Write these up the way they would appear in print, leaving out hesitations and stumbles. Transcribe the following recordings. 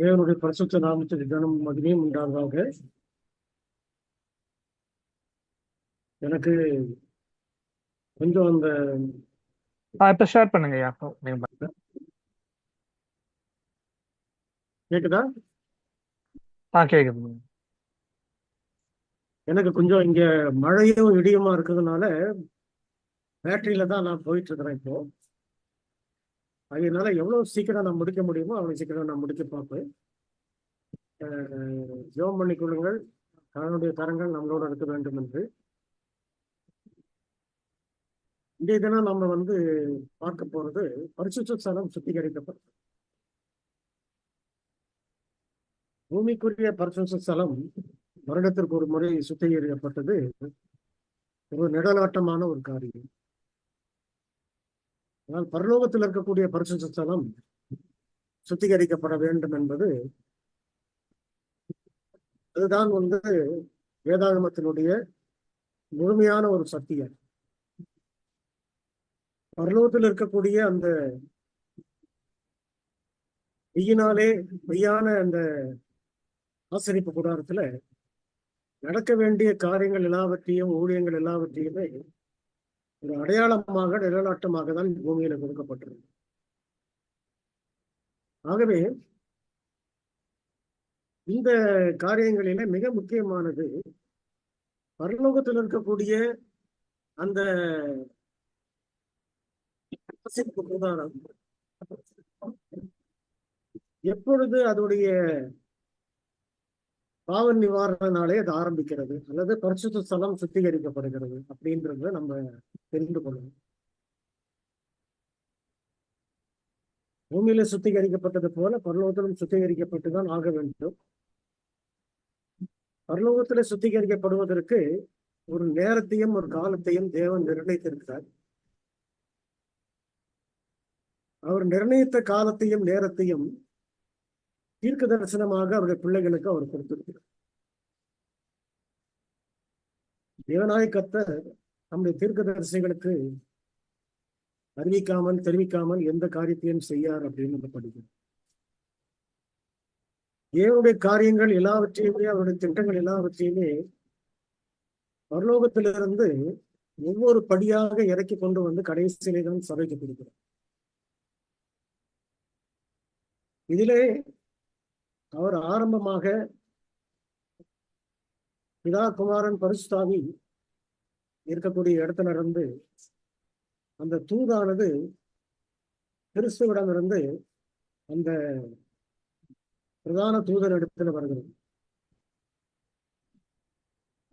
தேவனுடைய பரிசுத்த நாமத்துக்கு கனம் மகிமையும் உண்டாவதாக. எனக்கு கொஞ்சம் அந்த இப்ப ஷேர் பண்ணுங்க. கேக்குதா? கேக்குது. எனக்கு கொஞ்சம் இங்க மழையும் இடியுமா இருக்கிறதுனால பேட்டரியில தான் நான் போயிட்டு இருக்கிறேன் இப்போ. அதனால எவ்வளவு சீக்கிரம் நான் முடிக்க முடியுமோ அவ்வளவு சீக்கிரம் நான் முடிக்க பார்ப்பேன். ஜெபம் பண்ணிக் கொள்ளுங்கள். அவனுடைய கரங்கள் நம்மளோட இருக்க வேண்டும் என்று. இன்றைய தினம் நம்ம பார்க்க போறது பரிசுத்த ஸ்தலம் சுத்திகரிக்கப்பட்ட பூமிக்குரிய பரிசுத்த ஸ்தலம் வருடத்திற்கு ஒரு முறை சுத்திகரிக்கப்பட்டது ஒரு நிழலாட்டமான ஒரு காரியம். ஆனால் பரலோகத்தில் இருக்கக்கூடிய பரிசுத்த ஸ்தலம் சுத்திகரிக்கப்பட வேண்டும் என்பது அதுதான் வேதாகமத்தினுடைய முழுமையான ஒரு சத்தியம். பரலோகத்தில் இருக்கக்கூடிய அந்த மெய்யான அந்த ஆசரிப்பு கூடாரத்துல நடக்க வேண்டிய காரியங்கள் எல்லாவற்றையும் ஊழியங்கள் எல்லாவற்றையுமே ஒரு அடையாளமாக நிழலாட்டமாக தான் பூமியில கொடுக்கப்பட்டிருக்கு. ஆகவே இந்த காரியங்களில மிக முக்கியமானது பரலோகத்தில் இருக்கக்கூடிய அந்த ஆசரிப்பு கூடாரம் எப்பொழுது அதோடைய பாவ நிவாரண நாளே அது ஆரம்பிக்கிறது அல்லது பரிசுத்த ஸ்தலம் சுத்திகரிக்கப்படுகிறது அப்படின்றத நம்ம தெரிந்து கொள்ளணும். பூமியில சுத்திகரிக்கப்பட்டது போல பரலோகத்திலும் சுத்திகரிக்கப்பட்டுதான் ஆக வேண்டும். பரலோகத்துல சுத்திகரிக்கப்படுவதற்கு ஒரு நேரத்தையும் ஒரு காலத்தையும் தேவன் நிர்ணயித்திருக்கிறார். அவர் நிர்ணயித்த காலத்தையும் நேரத்தையும் தீர்க்க தரிசனமாக அவருடைய பிள்ளைகளுக்கு அவர் கொடுத்திருக்கிறார். தேவனாய கர்த்தர் நம்முடைய தீர்க்க தரிசிகளுக்கு அறிவிக்காமல் தெரிவிக்காமல் எந்த காரியத்தையும் செய்யார் அப்படின்னு நம்ம படிக்கிறோம். தேவனுடைய காரியங்கள் எல்லாவற்றையுமே அவருடைய திட்டங்கள் எல்லாவற்றையுமே பரலோகத்திலிருந்து ஒவ்வொரு படியாக இறக்கி கொண்டு கடைசியிலே தான் சபைக்கு கொடுக்கிறார். இதிலே அவர் ஆரம்பமாக பிதா குமாரன் பரிசுத்தாவி இருக்கக்கூடிய இடத்துல இருந்து அந்த தூதானது கிறிஸ்துவிடமிருந்து அந்த பிரதான தூதர் இடத்துல வருகிறது.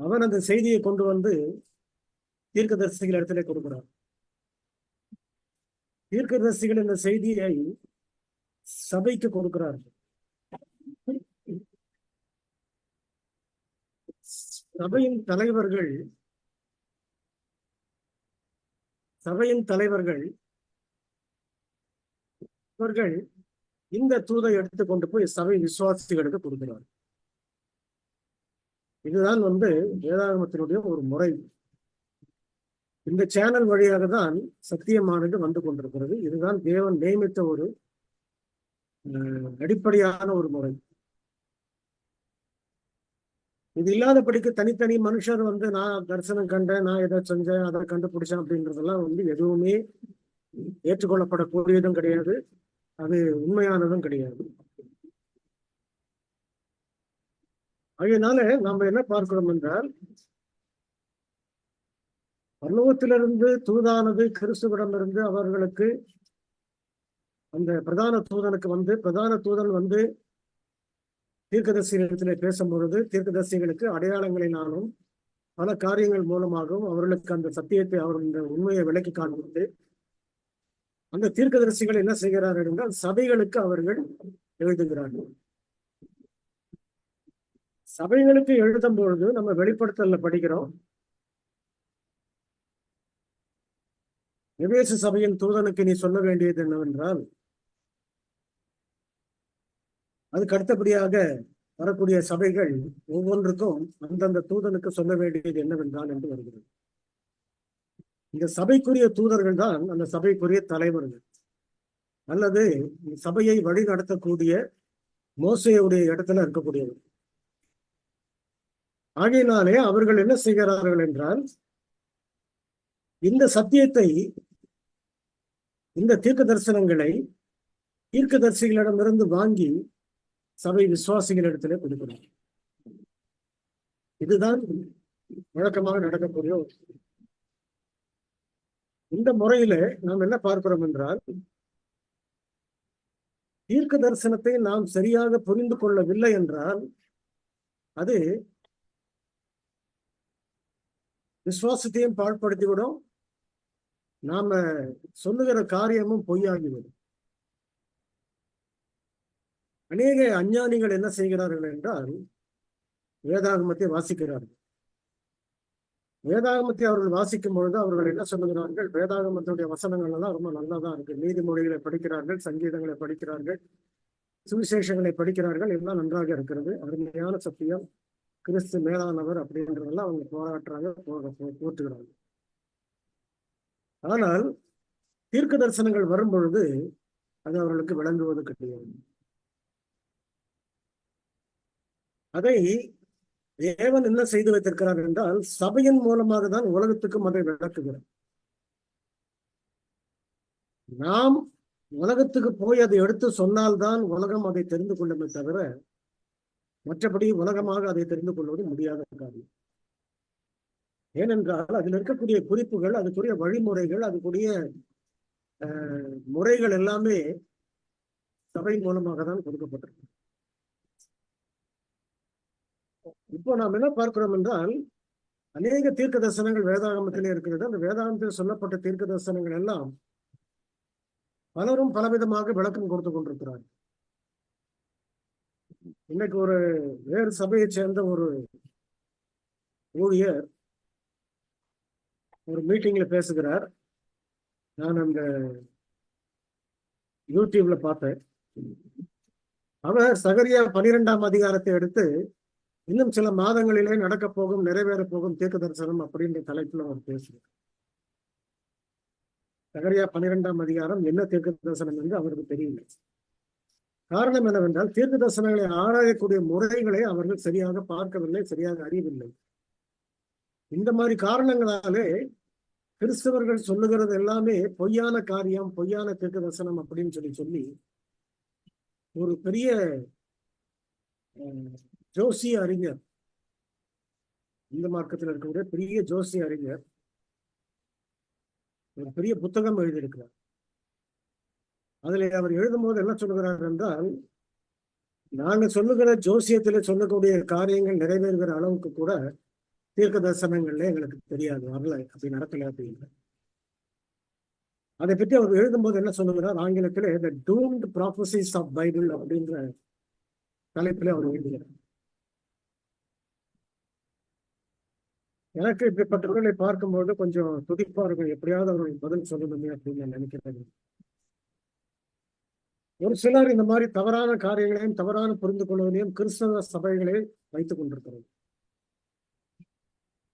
அவன் அந்த செய்தியை கொண்டு தீர்க்கதரிசிகள் இடத்துல கொடுக்கிறார். தீர்க்கதரிசிகள் இந்த செய்தியை சபைக்கு கொடுக்கிறார்கள். சபையின் தலைவர்கள் இவர்கள் இந்த தூதை எடுத்துக்கொண்டு போய் சபை விசுவாசிகளுக்கு கொடுக்கிறார். இதுதான் வேதாகமத்தினுடைய ஒரு முறை. இந்த சேனல் வழியாக தான் சத்தியமானது வந்து கொண்டிருக்கிறது. இதுதான் தேவன் நியமித்த ஒரு அடிப்படையான ஒரு முறை. இது இல்லாதபடிக்கு தனித்தனி மனுஷர் நான் தரிசனம் கண்டேன், நான் எதை செஞ்சேன், அதை கண்டுபிடிச்சேன் அப்படின்றதெல்லாம் எதுவுமே ஏற்றுக்கொள்ளப்படக்கூடியதும் கிடையாது, அது உண்மையானதும் கிடையாது. அதனால நம்ம என்ன பார்க்கிறோம் என்றால் பரலோகத்திலிருந்து தூதானது கிறிஸ்துவிடமிருந்து அவர்களுக்கு அந்த பிரதான தூதனுக்கு பிரதான தூதன் தீர்க்கதரிசிகளிடத்திலே பேசும்பொழுது தீர்க்கதரிசிகளுக்கு அடையாளங்களினாலும் பல காரியங்கள் மூலமாகவும் அவர்களுக்கு அந்த சத்தியத்தை அவருடைய உண்மையை விளக்கி காண்பித்து அந்த தீர்க்கதரிசிகள் என்ன செய்கிறார்கள் என்றால் சபைகளுக்கு அவர்கள் எழுதுகிறார்கள். சபைகளுக்கு எழுதும் பொழுது நம்ம வெளிப்படுத்தல படிக்கிறோம், எபேசு சபையின் தூதனுக்கு நீ சொல்ல வேண்டியது என்னவென்றால், அதுக்கு அடுத்தபடியாக வரக்கூடிய சபைகள் ஒவ்வொன்றுக்கும் அந்தந்த தூதனுக்கு சொல்ல வேண்டியது என்னவென்றால் என்று வருகிறது. இந்த சபைக்குரிய தூதர்கள் தான் அந்த சபைக்குரிய தலைவர்கள் அல்லது சபையை வழி நடத்தக்கூடிய மோசேயுடைய இடத்துல இருக்கக்கூடியவர். ஆகையினாலே அவர்கள் என்ன செய்கிறார்கள் என்றால், இந்த சத்தியத்தை, இந்த தீர்க்க தரிசனங்களை தீர்க்கதரிசிகளிடமிருந்து வாங்கி சபை விசுவாசிகளிடத்திலே கொடுக்கிறார். இதுதான் வழக்கமாக நடக்கக்கூடிய இந்த முறையில நாம் என்ன பார்க்கிறோம் என்றால், தீர்க்க தரிசனத்தை நாம் சரியாக புரிந்து கொள்ளவில்லை என்றால் அது விசுவாசத்தையும் பாழ்படுத்திவிடும், நாம சொல்லுகிற காரியமும் பொய்யாகிவிடும். அநேக அஞ்ஞானிகள் என்ன செய்கிறார்கள் என்றால், வேதாகமத்தை வாசிக்கிறார்கள். வேதாகமத்தை அவர்கள் வாசிக்கும் பொழுது அவர்கள் என்ன சொல்லுகிறார்கள், வேதாகமத்துடைய வசனங்கள் எல்லாம் ரொம்ப நல்லதா இருக்கு, நீதிமொழிகளை படிக்கிறார்கள், சங்கீதங்களை படிக்கிறார்கள், சுவிசேஷங்களை படிக்கிறார்கள், எல்லாம் நன்றாக இருக்கிறது, அருமையான சத்தியம், கிறிஸ்து மேலானவர் அப்படின்றதெல்லாம் அவங்க போராட்டுறாங்க, போற்றுகிறார்கள். ஆனால் தீர்க்க தரிசனங்கள் வரும் பொழுது அது அவர்களுக்கு விளங்குவது கிடையாது. அதை தேவன் என்ன செய்து வைத்திருக்கிறார் என்றால், சபையின் மூலமாக தான் உலகத்துக்கும் அதை விளக்குகிறார். நாம் உலகத்துக்கு போய் அதை எடுத்து சொன்னால்தான் உலகம் அதை தெரிந்து கொள்ளுமே தவிர, மற்றபடி உலகமாக அதை தெரிந்து கொள்வது முடியாத காரியம். ஏனென்றால் அதில் இருக்கக்கூடிய குறிப்புகள், அதுக்குரிய வழிமுறைகள், அதுக்குரிய முறைகள் எல்லாமே சபை மூலமாக தான் கொடுக்கப்பட்டிருக்கு. இப்போ நாம் என்ன பார்க்கிறோம் என்றால், அநேக தீர்க்க தரிசனங்கள் வேதாகமத்திலே இருக்கிறது. அந்த வேதாகமத்தில் சொல்லப்பட்ட தீர்க்க தரிசனங்கள் எல்லாம் பலரும் பலவிதமாக விளக்கம் கொடுத்து கொண்டிருக்கிறார். இன்னைக்கு ஒரு வேறு சபையை சேர்ந்த ஒரு ஊழியர் ஒரு மீட்டிங்ல பேசுகிறார். நான் அந்த யூடியூப்ல பார்த்தேன். அவர் சகரியா 12ஆம் அதிகாரத்தை எடுத்து, இன்னும் சில மாதங்களிலே நடக்க போகும், நிறைவேற போகும் தீர்க்க தரிசனம் அப்படின்ற தலைப்புல அவர் பேசுகிறார். சகரியா 12ஆம் அதிகாரம் என்ன தீர்க்க தரிசனம் என்று அவருக்கு தெரியல. காரணம் என்னவென்றால், தீர்க்க தரிசனங்களை ஆராயக்கூடிய முறைகளை அவர்கள் சரியாக பார்க்கவில்லை, சரியாக அறியவில்லை. இந்த மாதிரி காரணங்களாலே கிறிஸ்தவர்கள் சொல்லுகிறது எல்லாமே பொய்யான காரியம், பொய்யான தீர்க்க தரிசனம் அப்படின்னு சொல்லி ஒரு பெரிய ஜோசிய அறிஞர், இந்த மார்க்கத்தில் இருக்கக்கூடிய பெரிய ஜோசிய அறிஞர் ஒரு பெரிய புத்தகம் எழுதியிருக்கிறார். அதில் அவர் எழுதும் போது என்ன சொல்லுகிறார் என்றால், நாங்க சொல்லுகிற ஜோசியத்தில் சொல்லக்கூடிய காரியங்கள் நிறைவேறுகிற அளவுக்கு கூட தீர்க்க தரிசனங்கள்ல எங்களுக்கு தெரியாது, வரல, அப்படி நடக்கல அப்படின்னு. அதை பற்றி அவர் எழுதும்போது என்ன சொல்லுகிறார், ஆங்கிலத்தில் த டூம்ட் ப்ராபசிஸ் ஆஃப் பைபிள் அப்படின்ற தலைப்பில் அவர் எழுதுகிறார். எனக்கு இப்படிப்பட்டவர்களை பார்க்கும்போது கொஞ்சம் துடிப்பா இருக்கும், எப்படியாவது அவர்கள் பதில் சொல்லணுமே அப்படின்னு நான் நினைக்கிறேன். ஒரு சிலர் இந்த மாதிரி தவறான காரியங்களையும் தவறான புரிந்து கொள்வதையும் கிறிஸ்தவ சபைகளை வைத்துக் கொண்டிருக்கிறது.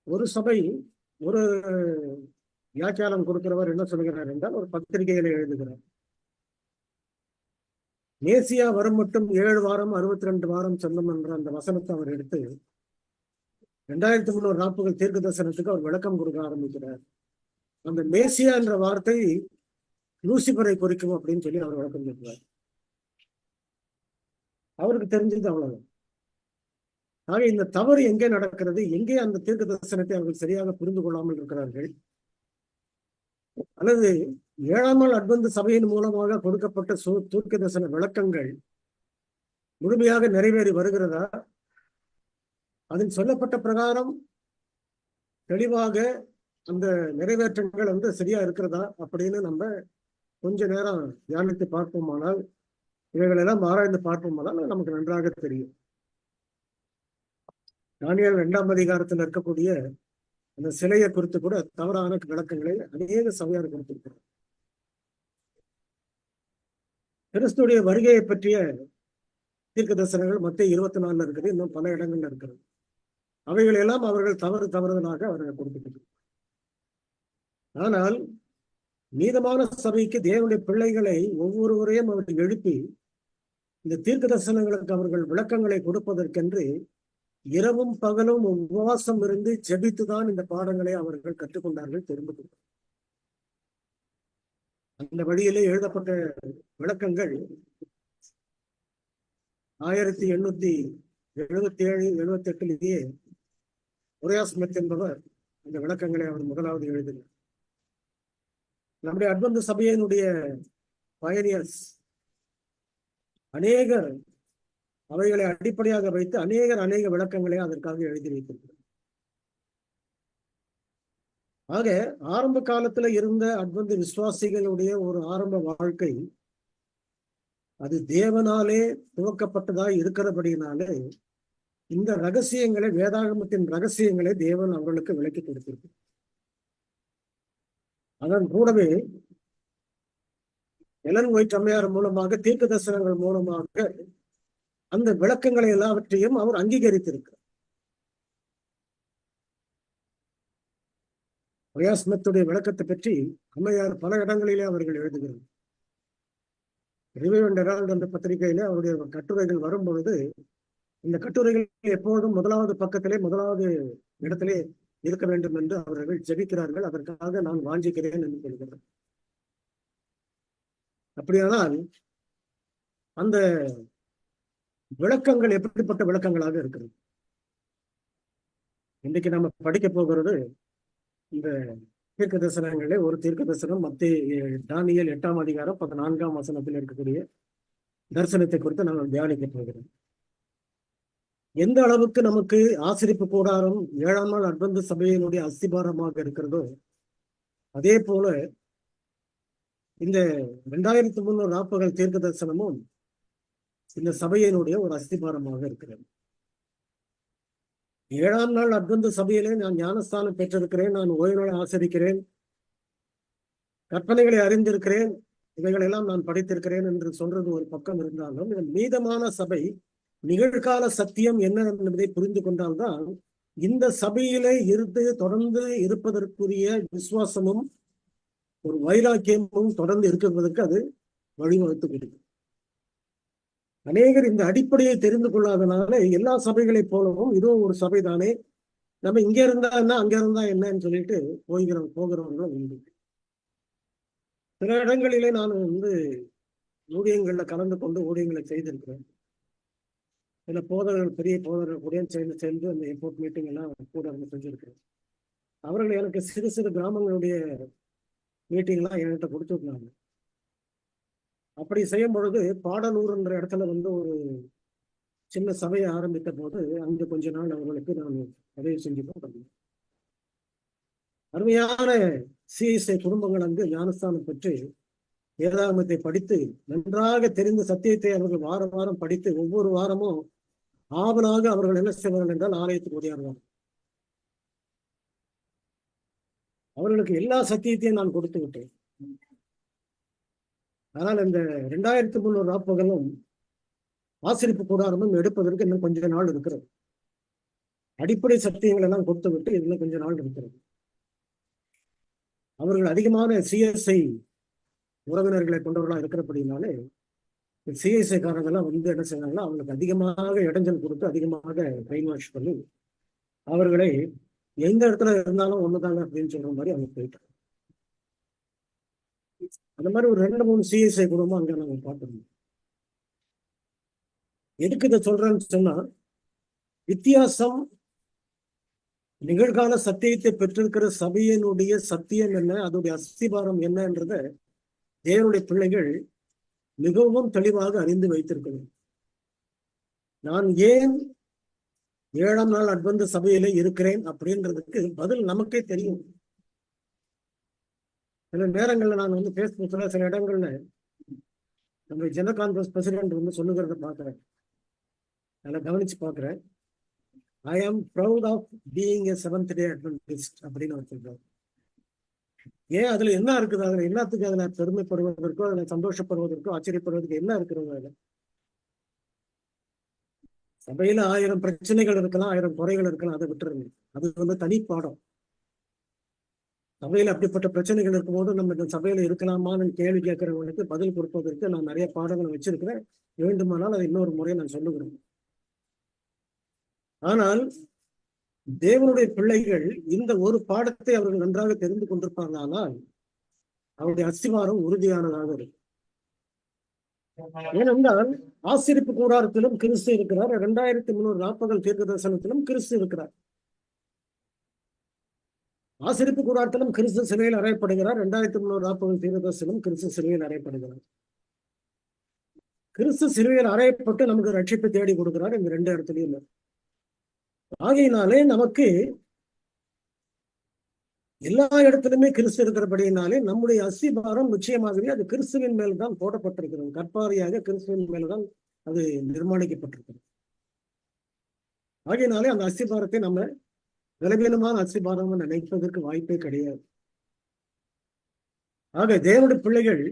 ஒரு சபை ஒரு வியாக்கியானம் கொடுக்கிறவர் என்ன சொல்கிறார் என்றால், ஒரு பத்திரிகையில எழுதுகிறார், மேசியா வரும் மட்டும் 7 வாரம் 62 வாரம் செல்லும் என்ற அந்த வசனத்தை அவர் எடுத்து 2300 நாட்கள் தீர்க்க தரிசனத்துக்கு அவர் விளக்கம் கொடுக்க ஆரம்பிக்கிறார். அந்த மேசியா என்ற வார்த்தை லூசிபரை குறிக்கும் அப்படின்னு சொல்லி அவர் விளக்கம் கொடுக்கிறார். அவருக்கு தெரிஞ்சது அவ்வளவு. ஆக இந்த தவறு எங்கே நடக்கிறது, எங்கே அந்த தீர்க்க தரிசனத்தை அவர்கள் சரியாக புரிந்து கொள்ளாமல் இருக்கிறார்கள், அல்லது 7ஆம் நாள் அட்வென்ட் சபையின் மூலமாக கொடுக்கப்பட்ட தீர்க்க தரிசன விளக்கங்கள் முழுமையாக நிறைவேறி வருகிறதா, அதில் சொல்லப்பட்ட பிரகாரம் தெளிவாக அந்த நிறைவேற்றங்கள் சரியா இருக்கிறதா அப்படின்னு நம்ம கொஞ்ச நேரம் தியானித்து பார்ப்போமானால், இவைகளெல்லாம் ஆராய்ந்து பார்ப்போமானால் நமக்கு நன்றாக தெரியும். தானியேல் 2ஆம் அதிகாரத்தில் இருக்கக்கூடிய அந்த சிலையை குறித்து கூட தவறான விளக்கங்களை அநேக சபையார் கொடுத்திருக்கிறார். கிறிஸ்துடைய வருகையை பற்றிய தீர்க்க தரிசனங்கள் மத்திய 24 இருக்குது, இன்னும் பல இடங்கள்ல இருக்கிறது. அவைகள் எல்லாம் அவர்கள் தவறுதலாக அவர்கள் கொடுத்துக்கிறார். ஆனால் நீதமான சபைக்கு தேவனுடைய பிள்ளைகளை ஒவ்வொருவரையும் அவர்கள் எழுப்பி இந்த தீர்க்க தரிசனங்களுக்கு அவர்கள் விளக்கங்களை கொடுப்பதற்கென்று இரவும் பகலும் உபவாசம் இருந்து ஜெபித்துதான் இந்த பாடங்களை அவர்கள் கற்றுக்கொண்டார்கள், தெரிந்து கொண்டார்கள். அந்த வழியிலே எழுதப்பட்ட விளக்கங்கள் 1877-78 ஒரேயா ஸ்மித் என்பவர் அந்த விளக்கங்களை அவர் முதலாவது எழுதினார். நம்முடைய அட்வென்ட் சபையினுடைய பயனியர்ஸ் அநேகர் அவைகளை அடிப்படையாக வைத்து அநேக விளக்கங்களை அதற்காக எழுதி வைத்திருக்கிறார். ஆக ஆரம்ப காலத்துல இருந்த அட்வென்ட் விசுவாசிகளுடைய ஒரு ஆரம்ப வாழ்க்கை அது தேவனாலே துவக்கப்பட்டதாய் இருக்கிறபடினாலே இந்த ரகசியங்களை, வேதாகமத்தின் ரகசியங்களை தேவன் அவர்களுக்கு விளக்கி கொடுத்திருக்கிறார். அதன் கூடவே எலன் ஒயிட் அம்மையார் மூலமாக, தீர்க்க தரிசனங்கள் மூலமாக அந்த விளக்கங்களை எல்லாவற்றையும் அவர் அங்கீகரித்திருக்கிறார். ஒரேயா ஸ்மித்துடைய விளக்கத்தை பற்றி அம்மையார் பல இடங்களிலே அவர்கள் எழுதுகிறார். ரிவ்யூ அண்ட் ஹெரால்ட் என்ற பத்திரிகையிலே அவருடைய கட்டுரைகள் வரும் பொழுது இந்த கட்டுரைகள் எப்போதும் முதலாவது பக்கத்திலே, முதலாவது இடத்திலே இருக்க வேண்டும் என்று அவர்கள் ஜெபிக்கிறார்கள். அதற்காக நான் வாஞ்சிக்கிறேன் என்று சொல்கிறார். அப்படியானால் அந்த விளக்கங்கள் எப்படிப்பட்ட விளக்கங்களாக இருக்கிறது? இன்றைக்கு நம்ம படிக்க போகிறது இந்த தீர்க்க தரிசனங்களே ஒரு தீர்க்க தரிசனம் தானியேல் 8ஆம் அதிகாரம் 14ஆம் வசனத்தில் இருக்கக்கூடிய தரிசனத்தை குறித்து நாங்கள் தியானிக்க போகிறோம். எந்த அளவுக்கு நமக்கு ஆசரிப்பு கூடாரம் 7ஆம் நாள் அட்வென்ட் சபையினுடைய அஸ்திபாரமாக இருக்கிறதோ அதே போல இந்த 2300 நாற்பகல் தீர்க்க தரிசனமும் இந்த சபையினுடைய ஒரு அஸ்திபாரமாக இருக்கிறது. 7ஆம் நாள் அட்வென்ட் சபையிலே நான் ஞானஸ்தானம் பெற்றிருக்கிறேன், நான் ஓய்வு நாள் ஆசரிக்கிறேன், கற்பனைகளை அறிந்திருக்கிறேன், இவைகளெல்லாம் நான் படித்திருக்கிறேன் என்று சொல்றது ஒரு பக்கம் இருந்தாலும் இதன் மீதமான சபை நிகழ்கால சத்தியம் என்ன என்பதை புரிந்து கொண்டால்தான் இந்த சபையிலே இருந்து தொடர்ந்து இருப்பதற்குரிய விசுவாசமும் ஒரு வைராக்கியமும் தொடர்ந்து இருக்கிறதுக்கு அது வழிவகுத்து கொடுக்கும். அநேகர் இந்த அடிப்படையை தெரிந்து கொள்ளாதனால எல்லா சபைகளைப் போலவும் இதுவும் ஒரு சபை தானே, நம்ம இங்க இருந்தா என்ன அங்க இருந்தா என்னன்னு சொல்லிட்டு போகிறவங்களும் உண்டு. சில இடங்களிலே நான் ஊழியங்கள்ல கலந்து கொண்டு ஊழியங்களை செய்திருக்கிறேன். சில போதகர்கள், பெரிய போதகர்கள் கூட சேர்ந்து அந்த ஏர்போர்ட் மீட்டிங் எல்லாம் கூட இருந்து செஞ்சிருக்கிறேன். அவர்கள் எனக்கு சிறு சிறு கிராமங்களுடைய மீட்டிங்லாம் என்கிட்ட கொடுத்துருந்தாங்க. அப்படி செய்யும் பொழுது பாடலூர் என்ற இடத்துல ஒரு சின்ன சபையை ஆரம்பித்த போது அங்கு கொஞ்ச நாள் அவர்களுக்கு நான் உதவி செஞ்சு போட்டேன். அருமையான சிஎஸ்ஐ குடும்பங்கள் அங்கு ஞானஸ்தானம் பெற்று வேதாகமத்தை படித்து நன்றாக தெரிந்த சத்தியத்தை அவர்கள் வாரம் வாரம் படித்து ஒவ்வொரு வாரமும் ஆவலாக அவர்கள் என்ன செய்வார்கள் என்றால் ஆலயத்துக்கு ஓடியாடுவார்கள். அவர்களுக்கு எல்லா சத்தியத்தையும் நான் கொடுத்து விட்டேன். ஆனால் இந்த 2300 நாற்பகலும் ஆசரிப்பு கூடாரமும் எடுப்பதற்கு இன்னும் கொஞ்ச நாள் இருக்கிறது. அடிப்படை சத்தியங்கள் எல்லாம் கொடுத்து விட்டு இன்னும் கொஞ்ச நாள் இருக்கிறது. அவர்கள் அதிகமான சிஎஸ்ஐ உறவினர்களை கொண்டவர்களா இருக்கிறபடினாலே சிஎஸ்ஐ காரங்கெல்லாம் என்ன செய்வாங்கன்னா அவங்களுக்கு அதிகமாக இடைஞ்சல் கொடுத்து அதிகமாக பிரெயின் வாஷ் பண்ணி அவர்களை எந்த இடத்துல இருந்தாலும் ஒண்ணுதாங்க அப்படின்னு சொல்ற மாதிரி அவங்க போயிட்டாங்க. அந்த மாதிரி ஒரு 2-3 சிஎஸ்ஐ குடும்பம் அங்க நாங்க பார்த்துருந்தோம். எதுக்கு இதை சொல்றேன்னு சொன்னா, வித்தியாசம் நிகழ்கால சத்தியத்தை பெற்றிருக்கிற சபையினுடைய சத்தியம் என்ன, அதோடைய அஸ்திபாரம் என்னன்றத தேவனுடைய பிள்ளைகள் மிகவும் தெளிவாக அறிந்து வைத்திருக்கணும். நான் ஏன் 7ஆம் நாள் அட்வென்ட் சபையிலே இருக்கிறேன் அப்படின்றதுக்கு பதில் நமக்கே தெரியும். சில நேரங்கள்ல நான் பேஸ்புக்ல சில இடங்கள்ல நம்ம ஜெனரல் கான்ஃபரன்ஸ் பிரசிடென்ட் சொல்லுகிறத பாக்குறேன், அதை கவனிச்சு பாக்குறேன். I am proud of being a seventh day Adventist அப்படின்னு அவர் சொல்றாரு. ஏன் அதுல என்ன இருக்குது? அதுல எல்லாத்துக்கும் அதுல பெருமைப்படுவதற்கோ அதுல சந்தோஷப்படுவதற்கோ ஆச்சரியப்படுவதற்கு என்ன இருக்கிறது? அதுல சபையில 1000 பிரச்சனைகள் இருக்கலாம், 1000 குறைகள் இருக்கலாம், அதை விட்டுருங்க. அது தனி பாடம். சபையில அப்படிப்பட்ட பிரச்சனைகள் இருக்கும்போது நம்ம இந்த சபையில இருக்கலாமான்னு கேள்வி கேட்கிறவங்களுக்கு பதில் கொடுப்பதற்கு நான் நிறைய பாடங்கள் வச்சிருக்கிறேன். வேண்டுமானால் அதை இன்னொரு முறை நான் சொல்லுகிறேன். ஆனால் தேவனுடைய பிள்ளைகள் இந்த ஒரு பாடத்தை அவர்கள் நன்றாக தெரிந்து கொண்டிருப்பார்களானால் அவருடைய அஸ்திவாரம் உறுதியானதாக இருக்கும். ஏனென்றால் ஆசரிப்பு கூடாரத்திலும் கிறிஸ்து இருக்கிறார். 2340 தீர்க்க தரிசனத்திலும் கிறிஸ்து இருக்கிறார். ஆசரிப்பு கூடாரத்திலும் கிறிஸ்து சிலையில் அறையப்படுகிறார். 2340 தீர்க்க தரிசனம் கிறிஸ்து சிலையில் அறையப்படுகிறார். கிறிஸ்து சிலுவையில் அறையப்பட்டு நமக்கு ரட்சிப்பை தேடி கொடுக்கிறார். இந்த 2 இடத்துலயும் ஆகையினாலே நமக்கு எல்லா இடத்திலுமே கிறிஸ்து இருக்கிறபடியினாலே நம்முடைய அஸ்திபாரம் நிச்சயமாகவே அது கிறிஸ்துவின் மேல் தான் போடப்பட்டிருக்கிறது. கற்பாரியாக கிறிஸ்துவின் மேல்தான் அது நிர்மாணிக்கப்பட்டிருக்கிறது. ஆகையினாலே அந்த அஸ்திபாரத்தை நம்ம விலவீனமான அஸ்திபாரம் நினைப்பதற்கு வாய்ப்பே கிடையாது. ஆக தேவனுடைய பிள்ளைகள்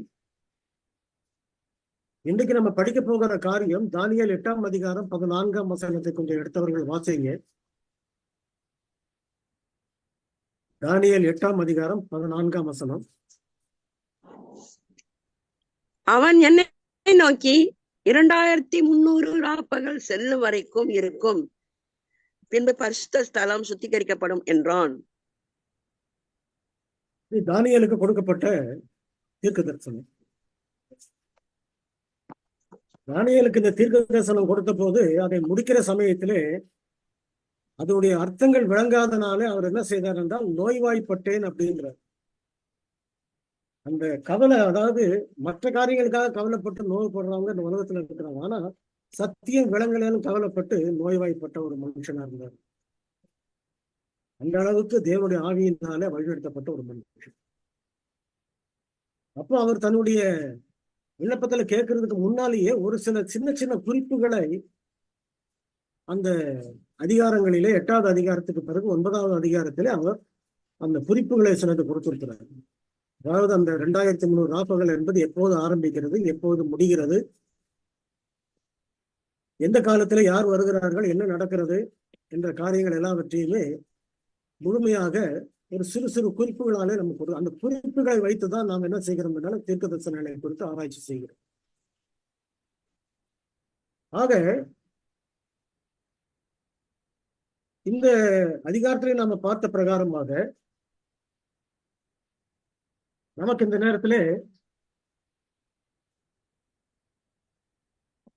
இன்றைக்கு நம்ம படிக்க போகிற காரியம் தானியேல் 8ஆம் அதிகாரம் 14ஆம் வசனத்தை கொஞ்சம் எடுத்தவர்கள் வாசிங்க. தானியேல் 8ஆம் அதிகாரம் 14ஆம் வசனம். அவன் என்னை நோக்கி 2300 ராப்பகல் செல்லும் வரைக்கும் இருக்கும், பின்பு பரிசுத்த ஸ்தலம் சுத்திகரிக்கப்படும் என்றான். தானியேலுக்கு கொடுக்கப்பட்ட தீர்க்க தரிசனம். தானியேலுக்கு இந்த தீர்க்க தரிசனம் கொடுத்த போது அதை முடிக்கிற சமயத்திலே அதனுடைய அர்த்தங்கள் விளங்காதனாலே அவர் என்ன செய்தார் என்றால் நோய்வாய்ப்பட்டேன் அப்படின்றார். அந்த கவலை, அதாவது மற்ற காரியங்களுக்காக கவலைப்பட்டு நோய்படுறவங்க இந்த உலகத்துல இருக்கிறாங்க. ஆனா சத்தியம் விளங்கலன்னு கவலைப்பட்டு நோய்வாய்ப்பட்ட ஒரு மனுஷனா இருந்தார். அந்த அளவுக்கு தேவனுடைய ஆவியினாலே வழிநடத்தப்பட்ட ஒரு மனுஷன். அப்போ அவர் தன்னுடைய விண்ணப்பத்துல கேட்கறதுக்கு முன்னாலேயே ஒரு சில சின்ன சின்ன குறிப்புகளை அந்த அதிகாரங்களிலே 8வது அதிகாரத்துக்கு பிறகு 9வது அதிகாரத்திலே அவர் அந்த குறிப்புகளை சிலது கொடுத்திருக்கிறார். அதாவது அந்த 2300 ராப்பகல் என்பது எப்போது ஆரம்பிக்கிறது, எப்போது முடிகிறது, எந்த காலத்துல யார் வருகிறார்கள், என்ன நடக்கிறது என்ற காரியங்கள் எல்லாவற்றையுமே முழுமையாக ஒரு சிறு சிறு குறிப்புகளாலே நமக்கு அந்த குறிப்புகளை வைத்துதான் நாம் என்ன செய்கிறோம் என்றால் தீர்க்க தரிசனங்களை குறித்து ஆராய்ச்சி செய்கிறோம். ஆக இந்த அதிகாரத்திலே நாம பார்த்த பிரகாரமாக நமக்கு இந்த நேரத்திலே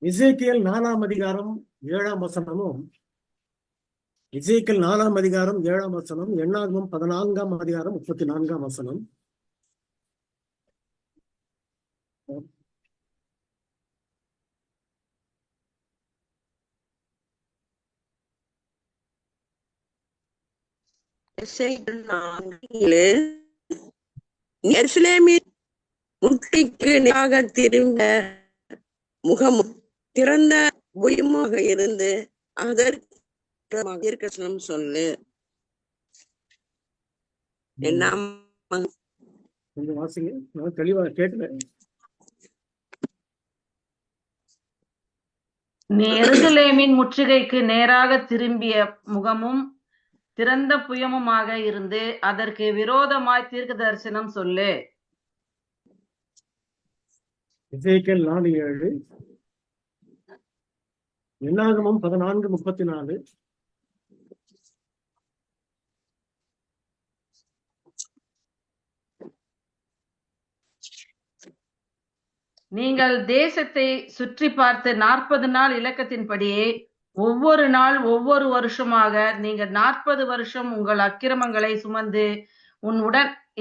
எசேக்கியேல் 4ஆம் அதிகாரம் 7ஆம் வசனமும், எசேக்கியேல் 4ஆம் அதிகாரம் 7ஆம் வசனம், எண்ணாகமம் 14ஆம் அதிகாரம் 34ஆம் வசனம், எருசலேமின் முட்டிக்கு நேராக திரும்ப முகமும் திறந்த புயமாக இருந்து அதற்கு தீர்க்கதரிசனம் சொல்லு. என்ன கொஞ்சம் வாசிங்க, நான் தெளிவா கேட்கல. எருசலேமின் முற்றுகைக்கு நேராக திரும்பிய முகமும் திறந்த புயமுமாக இருந்து அதற்கு விரோதமாய் தீர்க்க தரிசனம் சொல்லு. எசேக்கியேல் 4:7, எண்ணாகமம் 14:34, நீங்கள் தேசத்தை சுற்றி பார்த்து 40 நாள் இலக்கத்தின்படியே ஒவ்வொரு நாள் ஒவ்வொரு வருஷமாக நீங்கள் 40 வருஷம் உங்கள் அக்கிரமங்களை சுமந்து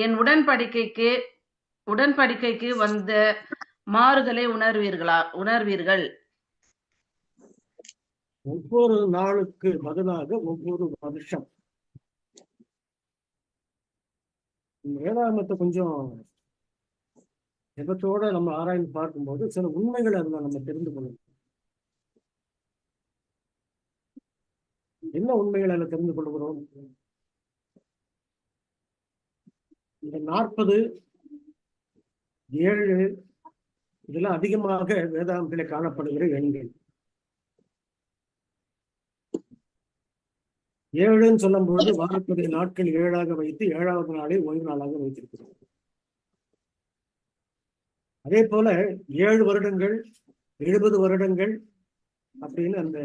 என் உடன்படிக்கைக்கு வந்த மாறுதலை உணர்வீர்கள். ஒவ்வொரு நாளுக்கு பதிலாக ஒவ்வொரு வருஷம். வேதாகமத்தை கொஞ்சம் ஜெபத்தோட நம்ம ஆராய்ந்து பார்க்கும்போது சில உண்மைகளை அதுல நம்ம தெரிந்து கொள்ளணும். என்ன உண்மைகளை அதில் தெரிந்து கொள்கிறோம்? இந்த 40, 7 இதெல்லாம் அதிகமாக வேதாகமத்திலே காணப்படுகிற எண்கள். 7ன்னு சொல்லும் பொழுது வாரத்துடைய நாட்கள் 7ஆக வைத்து 7வது நாளை ஓய்வு நாளாக வைத்திருக்கிறோம். அதே போல 7 வருடங்கள் 70 வருடங்கள் அப்படின்னு அந்த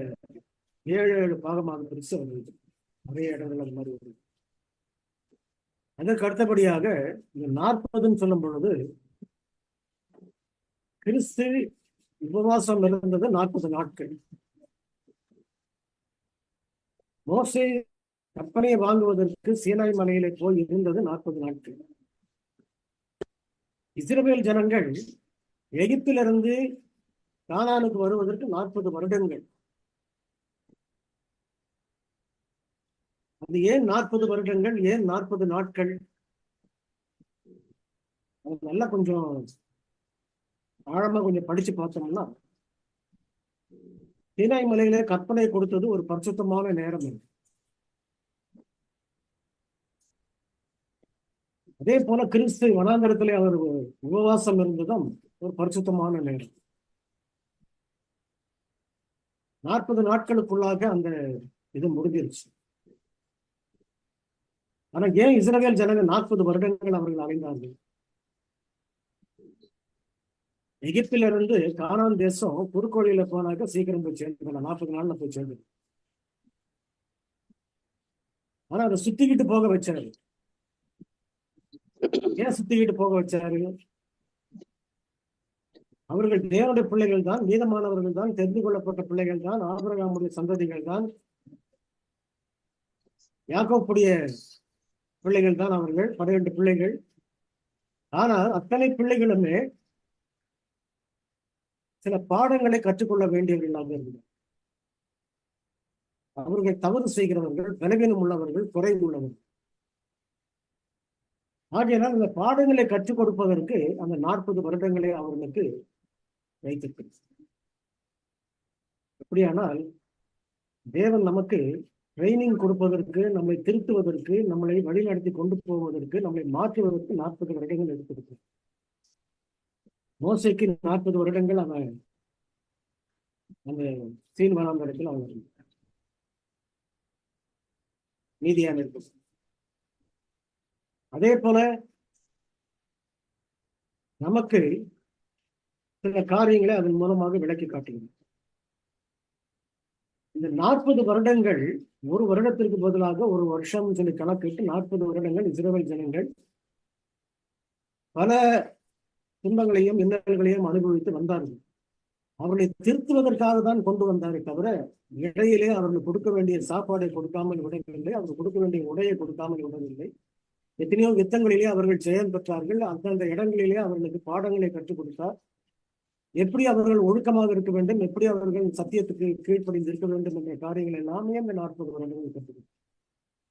7 பாகமாக பிரித்து வருது. நிறைய இடங்கள் அது மாதிரி வருது. அதற்கு அடுத்தபடியாக இந்த 40ன்னு சொல்லும் பொழுது கிறிஸ்து உபவாசம் இருந்தது 40 நாட்கள். மோசே கற்பனையை வாங்குவதற்கு சீனாய் மலையிலே போய் இருந்தது 40 நாட்கள். இஸ்ரவேல் ஜனங்கள் எகிப்திலிருந்து கானானுக்கு வருவதற்கு 40 வருடங்கள். அது ஏன் 40 வருடங்கள், ஏன் 40 நாட்கள்? அது நல்லா கொஞ்சம் ஆழமா கொஞ்சம் படிச்சு பார்த்தோம்னா, சீனாய் மலையிலே கற்பனை கொடுத்தது ஒரு பரிசுத்தமான நேரம். அதே போல கிறிஸ்து வனாந்தரத்திலே அவர் உபவாசம் இருந்ததும் ஒரு பரிசுத்தமான நேரம். 40 நாட்களுக்குள்ளாக அந்த இது முடிஞ்சிருச்சு. ஆனா ஏன் இஸ்ரவேல் ஜனங்கள் 40 வருடங்கள் அவர்கள் அடைந்தார்கள்? எகிப்திலிருந்து கானான் தேசம் குறுக்கோழியில போனாக்க சீக்கிரம் போய் சேர்ந்துக்கலாம், 40 நாள்ல போய் சேர்ந்து. ஆனா அதை சுத்திக்கிட்டு போக வச்சாரு. ஏன் சுத்திக்கிட்டு போக வச்சாரு? அவர்கள் தேவனுடைய பிள்ளைகள் தான், நீதமானவர்கள் தான், தெரிந்து கொள்ளப்பட்ட பிள்ளைகள் தான், ஆபிரகாமுடைய சந்ததிகள் தான், யாக்கோப்புடைய பிள்ளைகள் தான் அவர்கள், 12 பிள்ளைகள். ஆனால் அத்தனை பிள்ளைகளுமே சில பாடங்களை கற்றுக்கொள்ள வேண்டியவர்களாக இருந்தார். அவர்கள் தவறு செய்கிறவர்கள், பலவீனம் உள்ளவர்கள், குறைவு உள்ளவர்கள். ஆகையினால் இந்த பாடங்களை கற்றுக் கொடுப்பதற்கு அந்த 40 வருடங்களை அவர்களுக்கு வைத்திருக்கிறார். அப்படியானால் தேவன் நமக்கு ட்ரைனிங் கொடுப்பதற்கு, நம்மை திருத்துவதற்கு, நம்மளை வழிநடத்தி கொண்டு போவதற்கு, நம்மளை மாற்றுவதற்கு 40 வருடங்கள் எடுத்திருக்கிறார். மோசைக்கு 40 வருடங்கள் அவன் அந்த சீன் வனாந்தரத்தில் அவன் இருந்தான், நீதியான இருக்கும். அதே போல நமக்கு சில காரியங்களை அதன் மூலமாக விளக்கி காட்டுகிறது. இந்த 40 வருடங்கள் ஒரு வருடத்திற்கு பதிலாக ஒரு வருஷம் சொல்லி கணக்கிட்டு 40 வருடங்கள் இஸ்ரவேல் ஜனங்கள் பல துன்பங்களையும் இன்னல்களையும் அனுபவித்து வந்தார்கள். அவர்களை திருத்துவதற்காக தான் கொண்டு வந்தாரே தவிர இடையிலே அவர்கள் கொடுக்க வேண்டிய சாப்பாடை கொடுக்காமல் விடவில்லை, அவர்கள் கொடுக்க வேண்டிய உடையை கொடுக்காமல் விடவில்லை. எத்தனையோ யுத்தங்களிலே அவர்கள் ஜெயம் பெற்றார்கள். அந்தந்த இடங்களிலே அவர்களுக்கு பாடங்களை கற்றுக் கொடுத்தார். எப்படி அவர்கள் ஒழுக்கமாக இருக்க வேண்டும், எப்படி அவர்கள் சத்தியத்துக்கு கீழ்ப்படிந்து இருக்க வேண்டும் என்ற காரியங்கள் எல்லாமே அந்த 40 வருடங்கள் கற்றுக்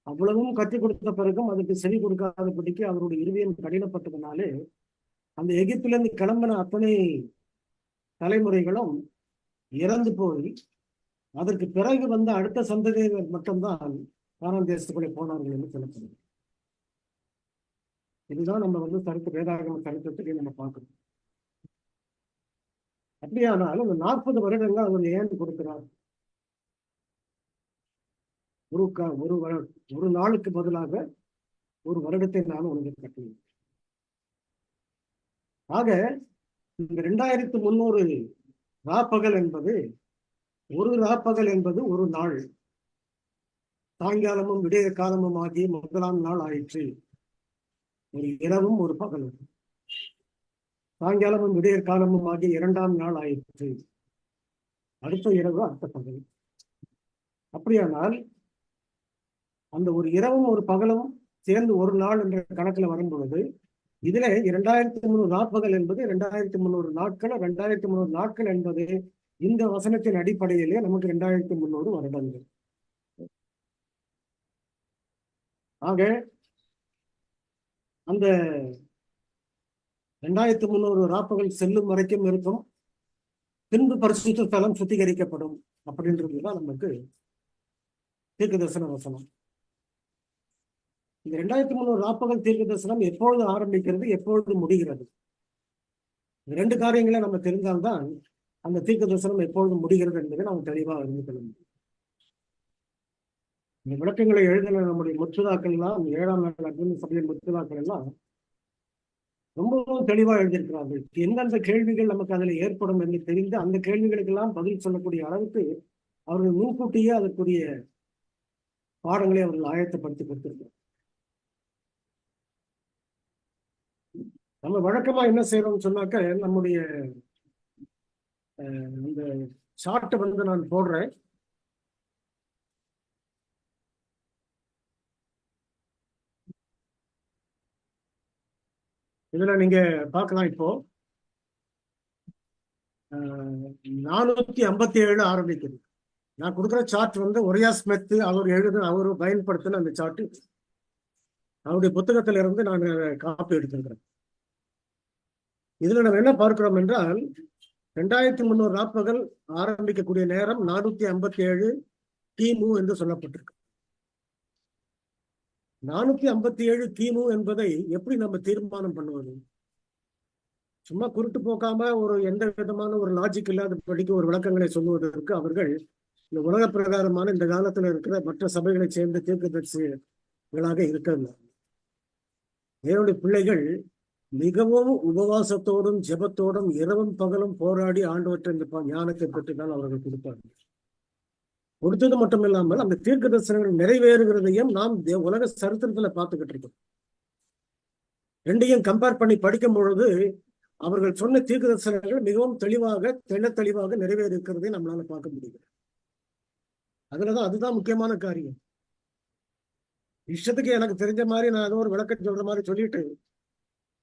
அவ்வளவும் கற்றுக் கொடுத்த பிறகும் அதுக்கு செவி கொடுக்காதபடிக்கு அவருடைய இருதயம் கடினப்பட்டதுனாலே அந்த எகிப்திலிருந்து கிளம்பின அத்தனை தலைமுறைகளும் இறந்து போய் அதற்கு பிறகு வந்த அடுத்த சந்ததியினர் மட்டும்தான் கானான் தேசத்துக்குள்ளே போனார்கள் என்று சொல்லப்படுது. இதுதான் நம்ம சரித்திர வேதாகம சரித்திரத்திலே நம்ம பார்க்கணும். அப்படியானால் அந்த 40 வருடங்கள் அவர் ஏன் கொடுக்கிறார்? ஒரு நாளுக்கு பதிலாக ஒரு வருடத்தை நான் உனக்கு கட்டினேன். ஆக இந்த 2300 ராப்பகல் என்பது ஒரு ராப்பகல் என்பது ஒரு நாள். சாயங்காலமும் விடிய காலமும் ஆகி முதலாம் நாள் ஆயிற்று. ஒரு இரவும் ஒரு பகலும். சாயங்காலமும் விடிய காலமும் ஆகி 2ஆம் நாள் ஆயிற்று. அடுத்த இரவு அடுத்த பகல். அப்படியானால் அந்த ஒரு இரவும் ஒரு பகலும் சேர்ந்து ஒரு நாள் என்ற கணக்கில் வரும் பொழுது இதுல 2300 ராப்பகல் என்பது 2300 நாட்கள். 2300 நாட்கள் என்பது இந்த வசனத்தின் அடிப்படையிலே நமக்கு 2300 வருடங்கள். ஆக அந்த 2300 ராப்பகல் செல்லும் வரைக்கும் இருக்கும். பின்பு பரிசுத்த ஸ்தலம் சுத்திகரிக்கப்படும் அப்படின்றதுதான் நமக்கு தீர்க்க தரிசன வசனம். இந்த 2300 ராப்பகல் தீர்க்க தரிசனம் எப்பொழுது ஆரம்பிக்கிறது, எப்பொழுது முடிகிறது? 2 காரியங்களை நம்ம தெரிந்தால்தான் அந்த தீர்க்க தரிசனம் எப்பொழுது முடிகிறது என்பதை நாம் தெளிவாக அறிந்து கொள்ள முடியும். இந்த விளக்கங்களை எழுதின நம்முடைய முற்றுதாக்கள் எல்லாம், அந்த 7ஆம் நாள் அக்னி சபையின் முற்றுதாக்கள் எல்லாம் ரொம்பவும் தெளிவா எழுதியிருக்கிறார்கள். எந்தெந்த கேள்விகள் நமக்கு அதில் ஏற்படும் என்று தெரிந்து அந்த கேள்விகளுக்கெல்லாம் பதில் சொல்லக்கூடிய அளவுக்கு அவர்கள் முன்கூட்டியே அதற்குரிய பாடங்களை அவர்கள் ஆயத்தப்படுத்தி கொடுத்திருக்கிறார். நம்ம வழக்கமா என்ன செய்யறோம்னு சொன்னாக்க, நம்முடைய இந்த சார்ட்டை வந்து நான் போடுறேன். இதுல நீங்க பார்க்கலாம். இப்போ 457 ஆரம்பிக்குது. நான் கொடுக்குற சார்ட் வந்து ஒரியா ஸ்மித் அவர் பயன்படுத்தின அந்த சார்ட். அவருடைய புத்தகத்தில இருந்து நான் காப்பி எடுத்திருக்கிறேன். இதுல நம்ம என்ன பார்க்கிறோம் என்றால், 2300 ராப்பகல் ஆரம்பிக்கக்கூடிய நேரம் 457 கிமு என்று சொல்லப்பட்டிருக்கு. 457 கிமு என்பதை எப்படி நம்ம தீர்மானம் பண்ணுவது? சும்மா குருட்டு போக்காம ஒரு எந்த விதமான ஒரு லாஜிக் இல்லாதபடிக்கு ஒரு விளக்கங்களை சொல்லுவதற்கு அவர்கள் இந்த உலக பிரகாரமான இந்த காலத்துல இருக்கிற மற்ற சபைகளை சேர்ந்த தீர்க்கதரிசிகளாக இருக்கிறார். தேவனுடைய பிள்ளைகள் மிகவும் உபவாசத்தோடும் ஜெபத்தோடும் இரவும் பகலும் போராடி ஆண்டவற்றை இந்த ஞானத்தை பெற்றுதான் அவர்கள் கொடுத்தார்கள். கொடுத்தது மட்டும் இல்லாமல் அந்த தீர்க்க தரிசனங்கள் நிறைவேறுகிறதையும் நாம் உலக சரித்திரத்துல பார்த்துக்கிட்டு இருக்கோம். ரெண்டையும் கம்பேர் பண்ணி படிக்கும் பொழுது அவர்கள் சொன்ன தீர்க்க தரிசனங்கள் மிகவும் தெளிவாக நிறைவேறி இருக்கிறதை நம்மளால பார்க்க முடியும். அதுதான் முக்கியமான காரியம். இஷ்டத்துக்கு எனக்கு தெரிஞ்ச மாதிரி நான் ஏதோ ஒரு விளக்கம் சொல்ற மாதிரி சொல்லிட்டு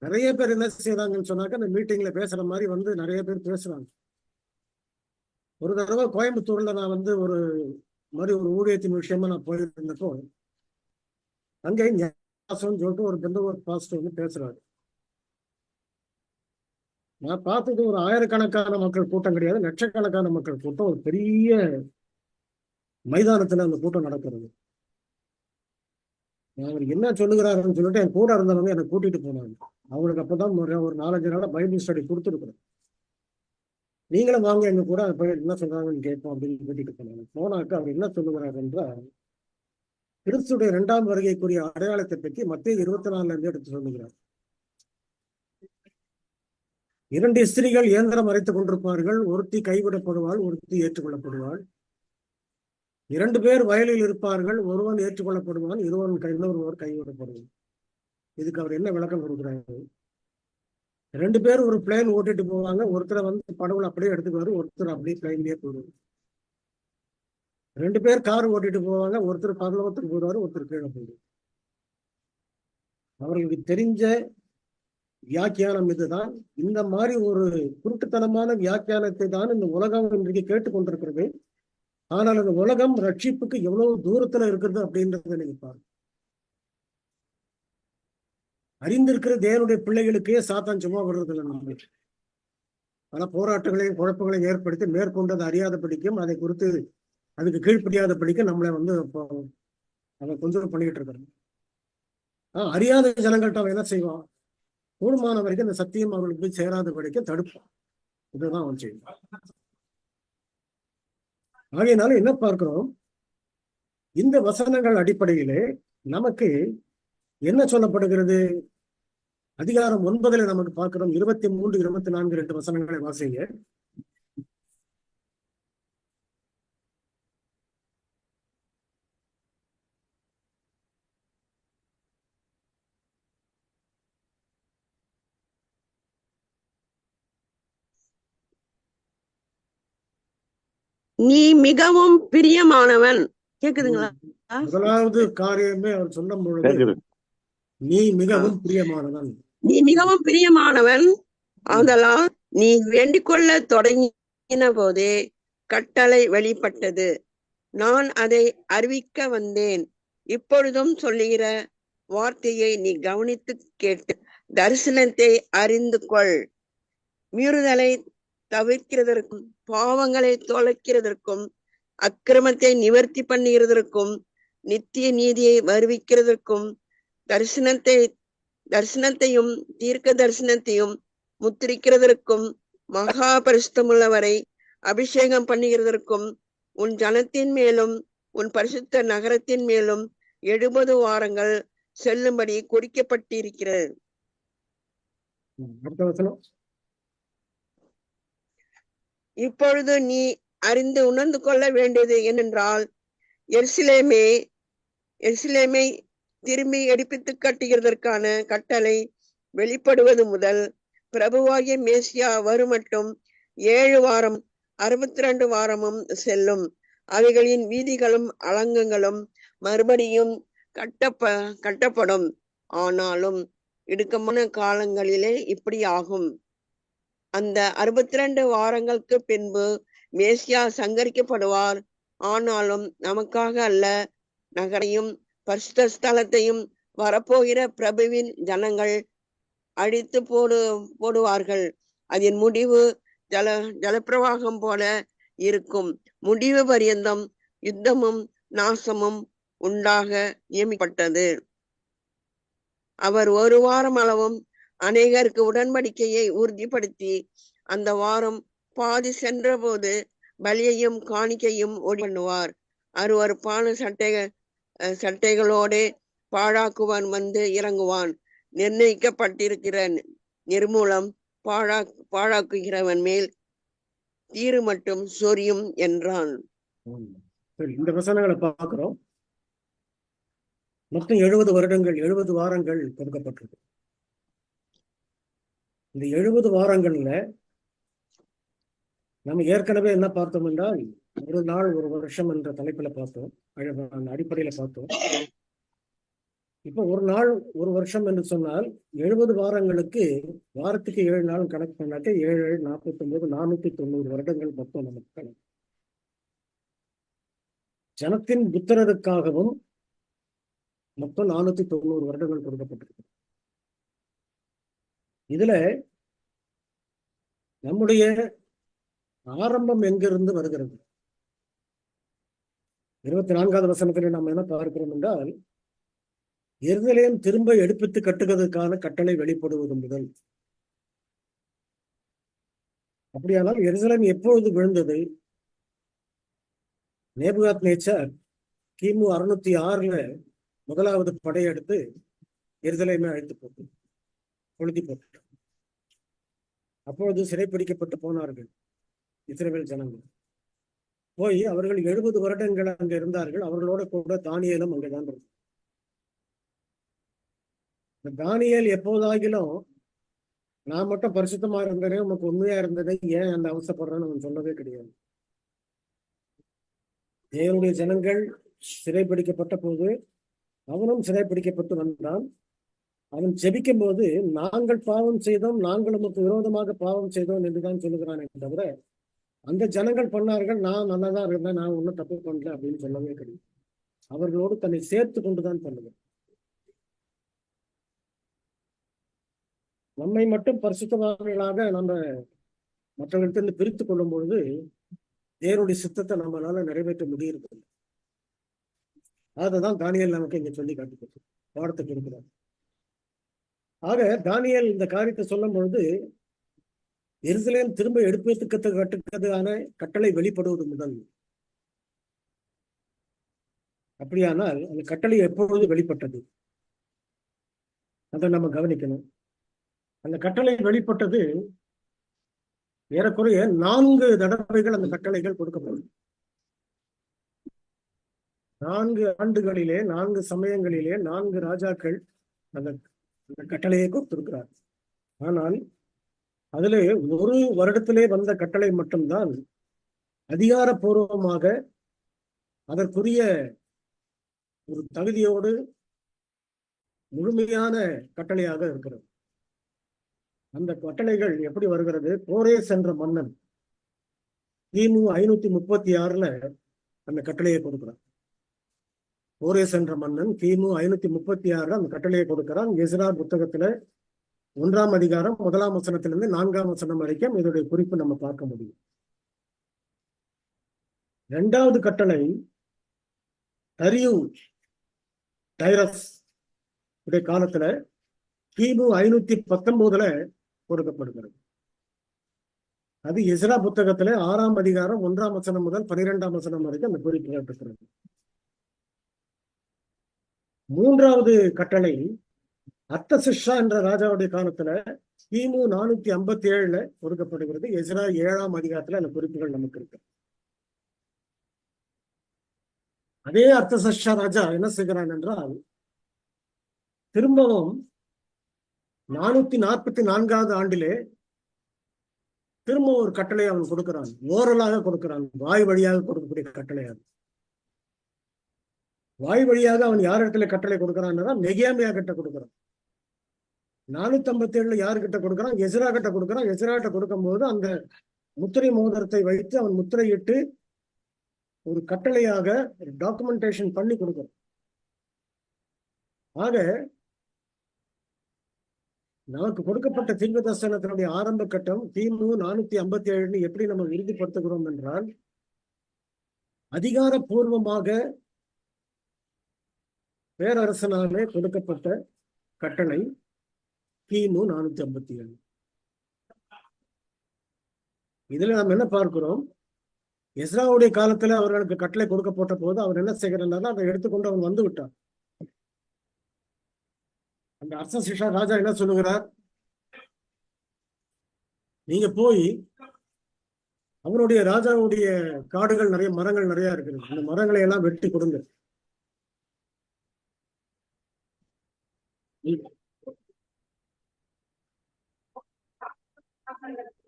நிறைய பேர் என்ன செய்யறாங்கன்னு சொன்னாக்க, அந்த மீட்டிங்ல பேசுற மாதிரி வந்து நிறைய பேர் பேசுறாங்க. ஒரு தடவை கோயம்புத்தூர்ல நான் வந்து ஒரு ஊழியத்தின் விஷயமா நான் போயிருந்தப்போ, அங்கே சொல்லிட்டு ஒரு பெந்தகோஸ்து பாஸ்டர் வந்து பேசுறாரு. நான் பார்த்தது ஒரு ஆயிரக்கணக்கான மக்கள் கூட்டம் கிடையாது, லட்சக்கணக்கான மக்கள் கூட்டம். ஒரு பெரிய மைதானத்துல அந்த கூட்டம் நடக்கிறது. அவர் என்ன சொல்லுகிறாருன்னு சொல்லிட்டு என் கூட இருந்தவங்க என்னை கூட்டிட்டு போனாங்க. அவங்களுக்கு அப்பதான் ஒரு 4-5 நாளா பைபிள் ஸ்டடி கொடுத்துருக்குறேன். நீங்களும் வாங்க எங்க கூட என்ன சொல்றாங்கன்னு கேட்போம் அப்படின்னு கூட்டிட்டு போனாங்க. போனாக்க அவர் என்ன சொல்லுகிறார் என்றால், கிறிஸ்துடைய 2ஆம் வருகைக்குரிய அடையாளத்தை பற்றி மத்தேயு 24 இருந்து எடுத்து சொல்லுகிறார். 2 ஸ்திரீகள் இயந்திரம் அரைத்துக் கொண்டிருப்பார்கள். ஒருத்தி கைவிடப்படுவாள், ஒருத்தி ஏற்றுக்கொள்ளப்படுவாள். 2 பேர் வயலில் இருப்பார்கள். ஒருவன் ஏற்றுக்கொள்ளப்படுவான், இன்னொருவர் கைவிடப்படுவான். இதுக்கு அவர் என்ன விளக்கம் கொடுக்குறாரு? 2 பேர் ஒரு பிளேன் ஓட்டிட்டு போவாங்க. ஒருத்தரை வந்து படகுல அப்படியே எடுத்துக்குவாரு, ஒருத்தர் அப்படியே பிளைன்லயே போடுவார். 2 பேர் கார் ஓட்டிட்டு போவாங்க. ஒருத்தர் பரலோகத்துக்கு போடுவாரு, ஒருத்தர் கீழே போடுவார். அவர்களுக்கு தெரிஞ்ச வியாக்கியானம் இதுதான். இந்த மாதிரி ஒரு குருட்டுத்தனமான வியாக்கியானத்தை தான் இந்த உலகம் இன்றைக்கு கேட்டுக்கொண்டிருக்கிறது. ஆனால் அந்த உலகம் ரட்சிப்புக்கு எவ்வளவு தூரத்துல இருக்கிறது அப்படின்றத நீங்க பாருங்க. அறிந்திருக்கிற தேவனுடைய பிள்ளைகளுக்கே சாத்தான் சும்மா விடுறதில்லை. நம்ம பல போராட்டங்களையும் குழப்பங்களையும் ஏற்படுத்தி மேற்கொண்டது அறியாதபடிக்கும் அதை குறித்து அதுக்கு கீழ்ப்படியாதபடிக்கும் நம்மளை வந்து அவன் கொஞ்சம் பண்ணிக்கிட்டு இருக்காங்க. அறியாத ஜனங்கள்ட்ட அவன் என்ன செய்வான்? கூடுமான வரைக்கும் அந்த சத்தியம் அவர்களுக்கு போய் சேராதபடிக்கும் தடுப்பான். இதுதான் அவன் செய்வான். ஆகையினால என்ன பார்க்கிறோம்? இந்த வசனங்கள் அடிப்படையிலே நமக்கு என்ன சொல்லப்படுகிறது? அதிகாரம் 9 நமக்கு பார்க்கிறோம். 23, 24 2 வசனங்களை வாசிங்க. நீ மிகவும் பிரியமானவன். கேக்குதுங்களா? முதலாவது காரியமே அவர் சொல்லும் பொழுது நீ மிகவும் பிரியமானவன். நீ மிகவும் பிரியமானவன். ஆதலால் நீ வேண்டிக் கொள்ள தொடங்கின போதே கட்டளை வெளிப்பட்டது. நான் அதை அறிவிக்க வந்தேன். இப்பொழுதும் சொல்லுகிற வார்த்தையை நீ கவனித்து கேட்டு தரிசனத்தை அறிந்து கொள். மீறுதலை தவிர்க்கிறதற்கும், பாவங்களை தொலைக்கிறதற்கும், அக்கிரமத்தை நிவர்த்தி பண்ணுகிறதற்கும், நித்திய நீதியை வருவிக்கிறதற்கும், தரிசனத்தையும் தீர்க்க தரிசனத்தையும் முத்திரிக்கிறதற்கும், மகா பரிசுத்தமுள்ளவரை அபிஷேகம் பண்ணுகிறதற்கும், உன் ஜனத்தின் மேலும் உன் பரிசுத்த நகரத்தின் மேலும் 70 வாரங்கள் செல்லும்படி குறிக்கப்பட்டிருக்கிறது. அடுத்த வசனம். இப்பொழுது நீ அறிந்து உணர்ந்து கொள்ள வேண்டியது என்னென்றால், எருசலேமை திரும்பி எடுப்பித்து கட்டுகிறதற்கான கட்டளை வெளிப்படுவது முதல் பிரபுவாகிய மேசியா வருமட்டும் 7 வாரம் 62 வாரமும் செல்லும். அவைகளின் வீதிகளும் அலங்கங்களும் மறுபடியும் கட்டப்படும். ஆனாலும் இடுக்கமான காலங்களிலே இப்படி ஆகும். அந்த 62 வாரங்களுக்கு பின்பு மேசியா சங்கரிக்கப்படுவார். ஆனாலும் நமக்காக அல்ல, நகரையும் பரிசுத்த ஸ்தலத்தையும் வரப்போகிற பிரபுவின் ஜனங்கள் அழித்து போடுவார்கள். அதன் முடிவு ஜலப்பிரவாகம் போல இருக்கும். முடிவு பரியந்தம் யுத்தமும் நாசமும் உண்டாக நியமிக்கப்பட்டது. அவர் 1 வாரம் அளவும் அநேகருக்கு உடன்படிக்கையை உறுதிப்படுத்தி அந்த வாரம் பாதி சென்ற போது பலியையும் காணிக்கையும் ஒளி பண்ணுவார். அருவருப்பான சட்டைகளோட பாழாக்குவான் வந்து இறங்குவான். நிர்ணயிக்கப்பட்டிருக்கிற நிர்மூலம் பாழாக்குகிறவன் மேல் தீரு மட்டும் சொரியும் என்றான். சரி, இந்த வசனங்களை பார்க்கிறோம். மொத்தம் 70 வருடங்கள் 70 வாரங்கள் கொடுக்கப்பட்டிருக்கு. இந்த 70 வாரங்கள்ல நம்ம ஏற்கனவே என்ன பார்த்தோம் என்றால், ஒரு நாள் ஒரு வருஷம் என்ற தலைப்புல பார்த்தோம், அந்த அடிப்படையில பார்த்தோம். இப்ப ஒரு நாள் ஒரு வருஷம் என்று சொன்னால் 70 வாரங்களுக்கு வாரத்துக்கு 7 நாள் கணக்கு பண்ணாக்க 7 49 490 வருடங்கள் மொத்தம் நமக்கு கணக்கு. ஜனத்தின் புத்திரருக்காகவும் மொத்தம் 490 வருடங்கள் கொடுக்கப்பட்டிருக்கு. இதுல நம்முடைய ஆரம்பம் எங்கிருந்து வருகிறது? 24வது வசனத்தில் நாம் என்ன பார்க்கிறோம் என்றால், எருசலேம் திரும்ப எடுப்பித்து கட்டுவதற்கான கட்டளை வெளிப்படுவது முதல். அப்படியானால் எருசலேம் எப்பொழுது விழுந்தது? நேபுகாத்நேச்சார் கிமு 606 முதலாவது படையெடுத்து எருசலேமை அழைத்து போட்டு கொளுத்தி போட்டு, அப்பொழுது சிறைப்பிடிக்கப்பட்டு போனார்கள் இஸ்ரவேல் ஜனங்கள். போய் அவர்கள் 70 வருடங்கள் அங்க இருந்தார்கள். அவர்களோட கூட தானியேலும் அங்கதான் இருந்தார். தானியேல் எப்போதாகிலும் நான் மட்டும் பரிசுத்தமா இருந்தேனே, உனக்கு உண்மையா இருந்ததை ஏன் அந்த அவசரப்படுறேன்னு அவன் சொல்லவே கிடையாது. தேவனுடைய ஜனங்கள் சிறைப்பிடிக்கப்பட்ட போது அவனும் சிறைப்பிடிக்கப்பட்டு வந்தான். அவன் ஜெபிக்கும் போது நாங்கள் பாவம் செய்தோம், நாங்கள் நமக்கு விரோதமாக பாவம் செய்தோம் என்றுதான் சொல்லுகிறானே தவிர அந்த ஜனங்கள் பண்ணார்கள், நான் நல்லாதான் இருந்தேன், நான் ஒன்றும் தப்பு பண்ணல அப்படின்னு சொல்லவே கிடையாது. அவர்களோடு தன்னை சேர்த்து கொண்டுதான் பண்ணுவேன். நம்மை மட்டும் பரிசுத்தவான்களாக நம்ம மற்றவர்களிடத்திலிருந்து பிரித்து கொள்ளும் பொழுது தேவனுடைய சித்தத்தை நம்மளால நிறைவேற்ற முடியுது. அதுதான் தானியேல் நமக்கு இங்க சொல்லி காட்டுகிறது, பாடத்துக்கு இருக்கிறார். ஆக தானியேல் இந்த காரியத்தை சொல்லும் பொழுது எருசலேம் திரும்ப கட்டுவதற்கான கட்டளை வெளிப்படுவது முதல். அப்படியானால் அந்த கட்டளை எப்பொழுது வெளிப்பட்டது அதை நம்ம கவனிக்கணும். அந்த கட்டளை வெளிப்பட்டது ஏறக்குறைய 4 தடவைகள் அந்த கட்டளைகள் கொடுக்கப்படும். 4 ஆண்டுகளிலே 4 சமயங்களிலே 4 ராஜாக்கள் அந்த கட்டளையை கொடுத்திருக்கிறார். ஆனால் அதுல ஒரு வருடத்திலே வந்த கட்டளை மட்டும்தான் அதிகாரப்பூர்வமாக அதற்குரிய ஒரு தகுதியோடு முழுமையான கட்டளையாக இருக்கிறது. அந்த கட்டளைகள் எப்படி வருகிறது? கோரேஸ் என்ற மன்னன் கிமு 536 அந்த கட்டளையை கொடுக்கிறான். கோரேஸ் என்ற மன்னன் கிமு 536 அந்த கட்டளையை கொடுக்கிறான். எஸ்ரா புத்தகத்துல 1ஆம் அதிகாரம் 1ஆம் வசனத்திலிருந்து 4ஆம் வசனம் வரைக்கும் இதோடைய குறிப்பு நம்ம பார்க்க முடியும். 2வது கட்டளை தரியு டைரஸ் உடைய காலத்துல கிமு 519 கொடுக்கப்படுகிறது. அது எஸ்ரா புத்தகத்துல 6ஆம் அதிகாரம் 1ஆம் வசனம் முதல் 12ஆம் வசனம் வரைக்கும் அந்த குறிப்பு இருக்கிறது. மூன்றாவது கட்டளை அர்த்தசிஷ்டா என்ற ராஜாவுடைய காலத்துல கிமு 457 கொடுக்கப்படுகிறது. எஸ்ரா 7ஆம் அதிகாரத்துல அந்த குறிப்புகள் நமக்கு இருக்கு. அதே அர்த்தசிஷ்டா ராஜா என்ன செய்கிறான் என்றால், திரும்பவும் 444வது ஆண்டிலே திரும்ப ஒரு கட்டளை அவன் கொடுக்கிறான். ஓரலாக கொடுக்கிறான், வாய் வழியாக கொடுக்கக்கூடிய கட்டளை. அது வாய் வழியாக அவன் யார் இடத்துல கட்டளை கொடுக்கிறான்? நெகேமியா கிட்ட கொடுக்கிறான். 457 யாரு கிட்ட கொடுக்கிறான்? எஸ்ரா கிட்ட கொடுக்கிறான். எஸ்ரா கிட்ட கொடுக்கும்போது அந்த முத்திரை மோதிரத்தை வைத்து அவன் முத்திரையிட்டு ஒரு கட்டளையாக டாக்குமெண்டேஷன் பண்ணி கொடுக்கிறான். ஆக நமக்கு கொடுக்கப்பட்ட தீர்க்க தரிசனத்தினுடைய ஆரம்ப கட்டம் கிமு 457 எப்படி நம்ம உறுதிப்படுத்துகிறோம் என்றால், அதிகாரப்பூர்வமாக பேரரசனாலே கொடுக்கப்பட்ட கட்டளை கிமு 457. இதுல நம்ம என்ன பார்க்கிறோம்? எஸ்ராவுடைய காலத்துல அவர்களுக்கு கட்டளை கொடுக்கப்பட்ட போது அவர் என்ன செய்கிறார்? அதை எடுத்துக்கொண்டு அவன் வந்து விட்டார். அந்த அர்த்தசிஷ்டா ராஜா என்ன சொல்லுகிறார்? நீங்க போய் அவருடைய ராஜாவுடைய காடுகள் நிறைய மரங்கள் நிறைய இருக்குது, அந்த மரங்களை எல்லாம் வெட்டி கொடுங்க.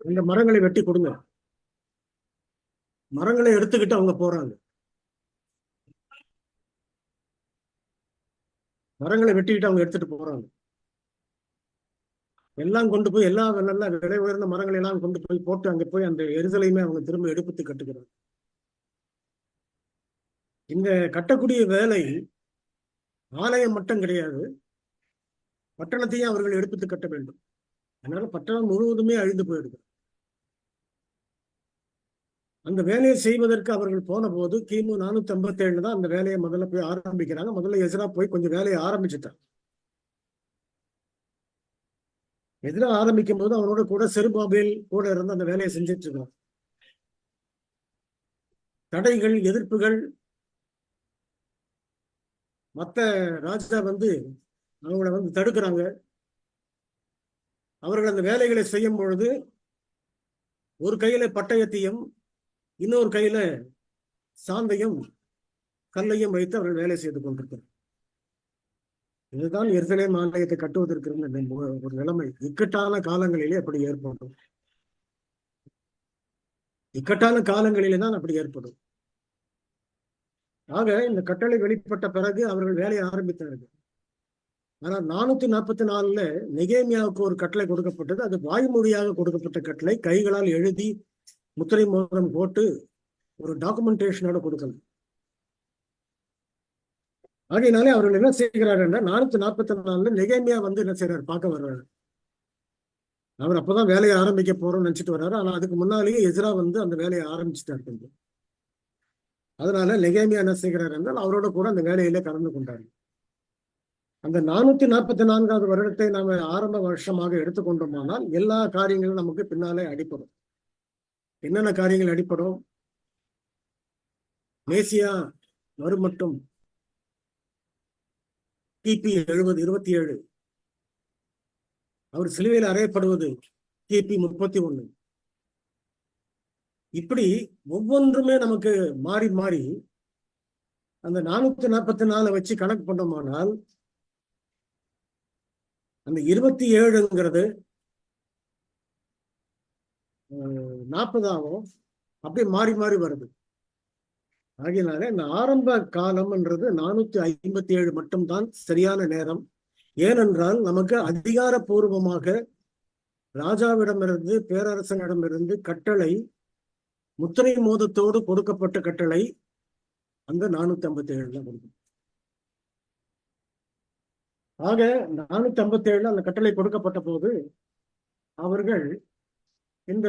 இந்த மரங்களை வெட்டி கொடுங்க. மரங்களை எடுத்துக்கிட்டு அவங்க போறாங்க. மரங்களை வெட்டிக்கிட்டு அவங்க எடுத்துட்டு போறாங்க. எல்லாம் கொண்டு போய் எல்லா நல்ல விலை உயர்ந்த மரங்களை எல்லாம் கொண்டு போய் போட்டு அங்க போய் அந்த எரிசலையுமே அவங்க திரும்ப எடுத்து கட்டுகிறாங்க. இந்த கட்டக்கூடிய வேலை ஆலயம் மட்டும் கிடையாது, பட்டணத்தையும் அவர்கள் எடுத்து கட்ட வேண்டும். அதனால பட்டணம் முழுவதுமே அழிந்து போயிடுது. அந்த வேலையை செய்வதற்கு அவர்கள் போன போது கிமு 457 தான் அந்த வேலையை முதல்ல போய் ஆரம்பிக்கிறாங்க. முதல்ல எஸ்ரா போய் கொஞ்சம் வேலையை ஆரம்பிச்சுட்டான். எஸ்ரா ஆரம்பிக்கும் போது அவனோட கூட செருபாபேல் கூட இருந்து அந்த வேலையை செஞ்சிட்டு இருக்கான். தடைகள், எதிர்ப்புகள், மற்ற ராஜா அவங்கள தடுக்கிறாங்க. அவர்கள் அந்த வேலைகளை செய்யும் பொழுது ஒரு கையில பட்டயத்தையும் இன்னொரு கையில சாந்தையும் கல்லையும் வைத்து அவர்கள் வேலை செய்து கொண்டிருக்கிறார். இதுதான் எருசலேம் ஆலயத்தை கட்டுவதற்கு ஒரு நிலைமை. இக்கட்டான காலங்களிலே அப்படி ஏற்படும். இக்கட்டான காலங்களிலே தான் அப்படி ஏற்படும். ஆக இந்த கட்டளை வெளிப்பட்ட பிறகு அவர்கள் வேலையை ஆரம்பித்தார்கள். ஆனால் 444 நெகேமியாவுக்கு ஒரு கட்டளை கொடுக்கப்பட்டது. அது வாய்மொழியாக கொடுக்கப்பட்ட கட்டளை. கைகளால் எழுதி முத்திரை மோதிரம் போட்டு ஒரு டாக்குமெண்டேஷனோட கொடுக்கணும். ஆகையினாலே அவர்கள் என்ன செய்கிறார் என்றால் 444 நெகேமியா என்ன செய்யறாரு? பார்க்க வர்றாரு. அவர் அப்பதான் வேலையை ஆரம்பிக்க போறோம்னு நினைச்சிட்டு வர்றாரு. ஆனா அதுக்கு முன்னாலேயே எஸ்ரா அந்த வேலையை ஆரம்பிச்சுட்டாரு கொஞ்சம். அதனால நெகேமியா என்ன செய்கிறார் என்றால் அவரோட கூட அந்த வேலையில கலந்து கொண்டாரு. அந்த 444வது வருடத்தை நாம ஆரம்ப வருஷமாக எடுத்துக்கொண்டோமானால் எல்லா காரியங்களும் நமக்கு பின்னாலே அடிப்படும். என்னென்ன காரியங்கள் அடிப்படும்? மேசியா மறுமட்டும் கிபி 27, அவர் சிலுவையில் அறையப்படுவது கிபி 31. இப்படி ஒவ்வொன்றுமே நமக்கு மாறி மாறி அந்த 444 வச்சு கணக்கு பண்ணோமானால் அந்த 27ங்கிறது 40 அப்படியே மாறி மாறி வருது. ஆகையினால இந்த ஆரம்ப காலம்ன்றது 457 மட்டும்தான் சரியான நேரம். ஏனென்றால் நமக்கு அதிகாரப்பூர்வமாக ராஜாவிடமிருந்து பேரரசனிடமிருந்து கட்டளை, முத்திரை மோதத்தோடு கொடுக்கப்பட்ட கட்டளை அந்த 457 கொடுக்கும். ஆக 457 அந்த கட்டளை கொடுக்கப்பட்ட போது அவர்கள் இந்த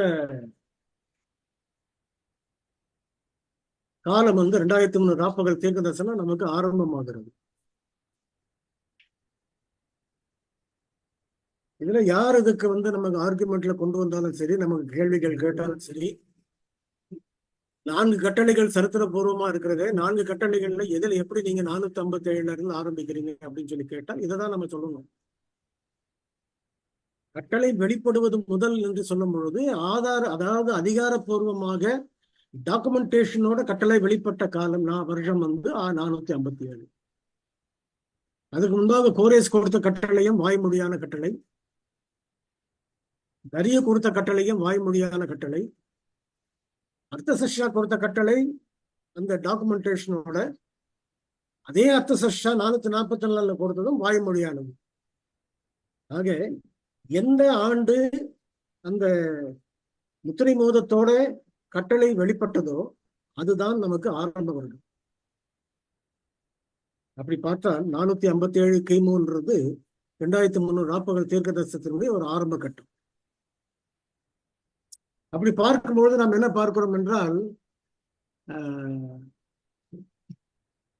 காலம் 2300 ராப்பகல் தீர்க்க தரிசனம் நமக்கு ஆரம்பமாகிறது. இதுல யார் இதுக்கு நமக்கு ஆர்குமெண்ட்ல கொண்டு வந்தாலும் சரி, நமக்கு கேள்விகள் கேட்டாலும் சரி, 4 கட்டளைகள் சரித்திரபூர்வமா இருக்கிறது. 4 கட்டளைகள்ல எதில் எப்படி நீங்க 457 இருந்து ஆரம்பிக்கிறீங்க அப்படின்னு சொல்லி கேட்டா இதைதான் நம்ம சொல்லணும். கட்டளை வெளிப்படுவது முதல் என்று சொல்லும் பொழுது அதாவது அதிகாரப்பூர்வமாக டாக்குமெண்டேஷனோட கட்டளை வெளிப்பட்ட காலம் வருஷம் வந்து 457. அதுக்கு முன்பாக கோரேஸ் கொடுத்த கட்டளையும் வாய்மொழியான கட்டளை, தரிய கொடுத்த கட்டளையும் வாய்மொழியான கட்டளை, அர்த்தசஷ்டா கொடுத்த கட்டளை அந்த டாக்குமெண்டேஷனோட, அதே அர்த்தசஷ்டா 444 கொடுத்ததும் வாய்மொழியானது. ஆக எந்த ஆண்டு அந்த முத்திரை மோதத்தோட கட்டளை வெளிப்பட்டதோ அதுதான் நமக்கு ஆரம்ப வருடம். அப்படி பார்த்தால் 457 கிமுன்றது 2300 ராப்பகல் தீர்க்க தரிசனத்தினுடைய ஒரு ஆரம்ப கட்டம். அப்படி பார்க்கும்பொழுது நாம் என்ன பார்க்கிறோம் என்றால்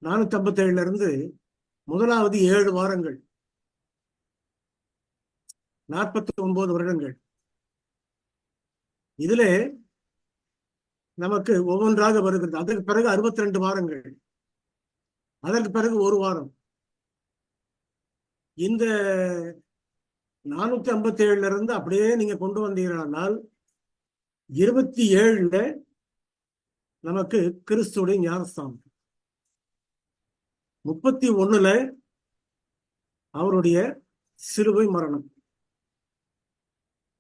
457 இருந்து முதலாவது 7 வாரங்கள் 49 வருடங்கள். இதிலே நமக்கு ஒவ்வொன்றாக வருகிறது. அதற்கு பிறகு 62 வாரங்கள், அதற்கு பிறகு 1 வாரம். இந்த 457 இருந்து அப்படியே நீங்க கொண்டு வந்தீங்கன்னால் 27 நமக்கு கிறிஸ்துடைய ஞானஸ்தானம், 31 அவருடைய சிலுவை மரணம்.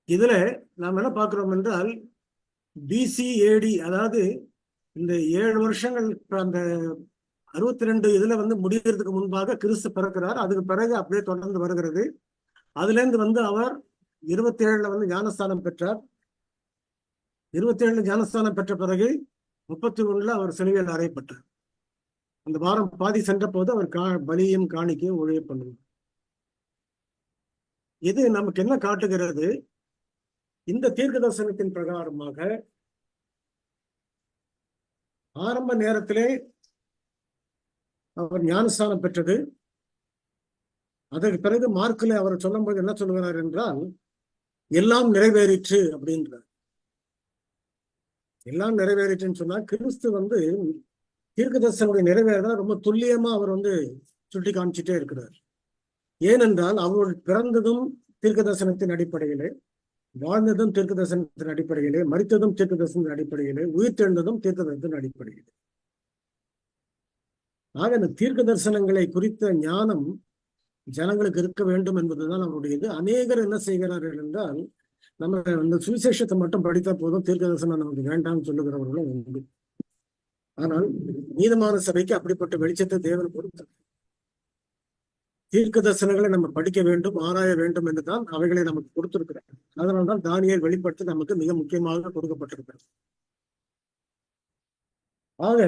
இதுல நாம் என்ன பார்க்கிறோம் என்றால் BC-AD, அதாவது இந்த 7 வருஷங்கள் அந்த 62 இதுல வந்து முடிகிறதுக்கு முன்பாக கிறிஸ்து பிறக்கிறார். அதுக்கு பிறகு அப்படியே தொடர்ந்து வருகிறது. அதுல இருந்து அவர் 27 ஞானஸ்தானம் பெற்றார். 27 ஞானஸ்தானம் பெற்ற பிறகு 31 அவர் சிலுவையில் அறையப்பட்டார். அந்த வாரம் பாதி சென்ற போது அவர் பலியும் காணிக்கையும் ஊழியம் பண்ணுவார். இது நமக்கு என்ன காட்டுகிறது? இந்த தீர்க்க தரிசனத்தின் பிரகாரமாக ஆரம்ப நேரத்திலே அவர் ஞானஸ்தானம் பெற்றது. அதற்கு பிறகு மார்க்கில் அவர் சொல்லும்போது என்ன சொல்லுகிறார் என்றால் எல்லாம் நிறைவேறிற்று அப்படின்றார். எல்லாம் நிறைவேறிற்றுன்னு சொன்னா கிறிஸ்து தீர்க்க தரிசனுடைய நிறைவேறதான் ரொம்ப துல்லியமா அவர் சுட்டி காமிச்சிட்டே இருக்கிறார். ஏனென்றால் அவர் பிறந்ததும் தீர்க்க தரிசனத்தின் அடிப்படையிலே, வாழ்ந்ததும் தீர்க்க தரிசனத்தின் அடிப்படையிலே, மரித்ததும் தீர்க்க தரிசனத்தின் அடிப்படையிலே, உயிர்த்தெழுந்ததும் தீர்க்க தரிசனத்தின் அடிப்படையிலே. ஆக இந்த தீர்க்க தரிசனங்களை குறித்த ஞானம் ஜனங்களுக்கு இருக்க வேண்டும் என்பதுதான் அவருடையது. அநேகர் என்ன செய்கிறார்கள் என்றால் நம்ம அந்த சுவிசேஷத்தை மட்டும் படித்தா போதும், தீர்க்க தரிசனம் நமக்கு வேண்டாம்னு சொல்லுகிறவர்களும் உண்டு. ஆனால் நீதமான சபைக்கு அப்படிப்பட்ட வெளிச்சத்தை தேவன் கொடுத்தார். தீர்க்க தரிசனங்களை நம்ம படிக்க வேண்டும், ஆராய வேண்டும் என்றுதான் அவைகளை நமக்கு கொடுத்திருக்கிறார். அதனால்தான் தானியேல் வெளிப்படுத்தி நமக்கு மிக முக்கியமாக கொடுக்கப்பட்டிருக்கிறது. ஆக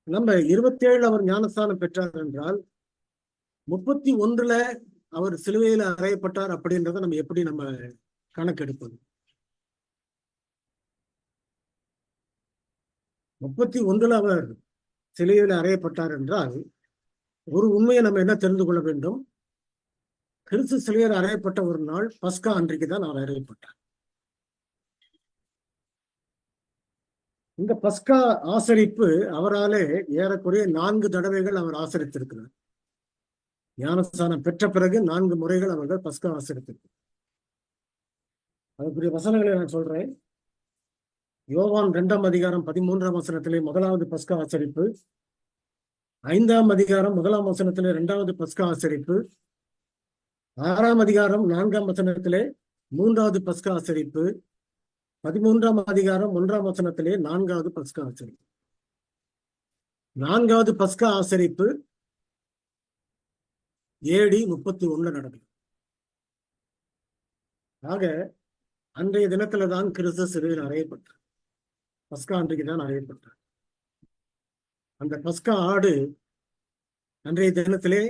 நம்ம 27 அவர் ஞானஸ்தானம் பெற்றார் என்றால் 31 அவர் சிலுவையில் அறையப்பட்டார் அப்படின்றத நம்ம எப்படி கணக்கெடுப்பது? 31 அவர் சிலுவையில் அறையப்பட்டார் என்றால் ஒரு உண்மையை நம்ம என்ன தெரிந்து கொள்ள வேண்டும்? கிறிஸ்து சிலுவையில் அறையப்பட்ட ஒரு நாள் பஸ்கா அன்றைக்கு தான் அவர் அறையப்பட்டார். இந்த பஸ்கா ஆசரிப்பு அவராலே ஏறக்குறைய 4 தடவைகள் அவர் ஆசரித்திருக்கிறார். ஞானஸ்தானம் பெற்ற பிறகு 4 முறைகள் அவர்கள் பஸ்கா ஆசரித்திருக்கிறார். அதுக்குரிய வசனங்களை நான் சொல்றேன். யோவான் 2ஆம் அதிகாரம் 13ஆம் வசனத்திலே முதலாவது பஸ்கா ஆசரிப்பு, 5ஆம் அதிகாரம் 1ஆம் வசனத்திலே 2வது பஸ்கா ஆசரிப்பு, 6ஆம் அதிகாரம் 4ஆம் வசனத்திலே 3வது பஸ்கா ஆசரிப்பு, 13ஆம் அதிகாரம் 1ஆம் வசனத்திலே 4வது பஸ்கா ஆசரிப்பு. 4வது பஸ்கா ஆசரிப்பு AD 31 நடக்கும். ஆக அன்றைய தினத்துல தான் கிறிஸ்து சிலுவையில் அறையப்பட்டார். பஸ்கா அன்றைக்கு தான் அறையப்பட்டார். அந்த பஸ்கா ஆடு அன்றைய தினத்திலே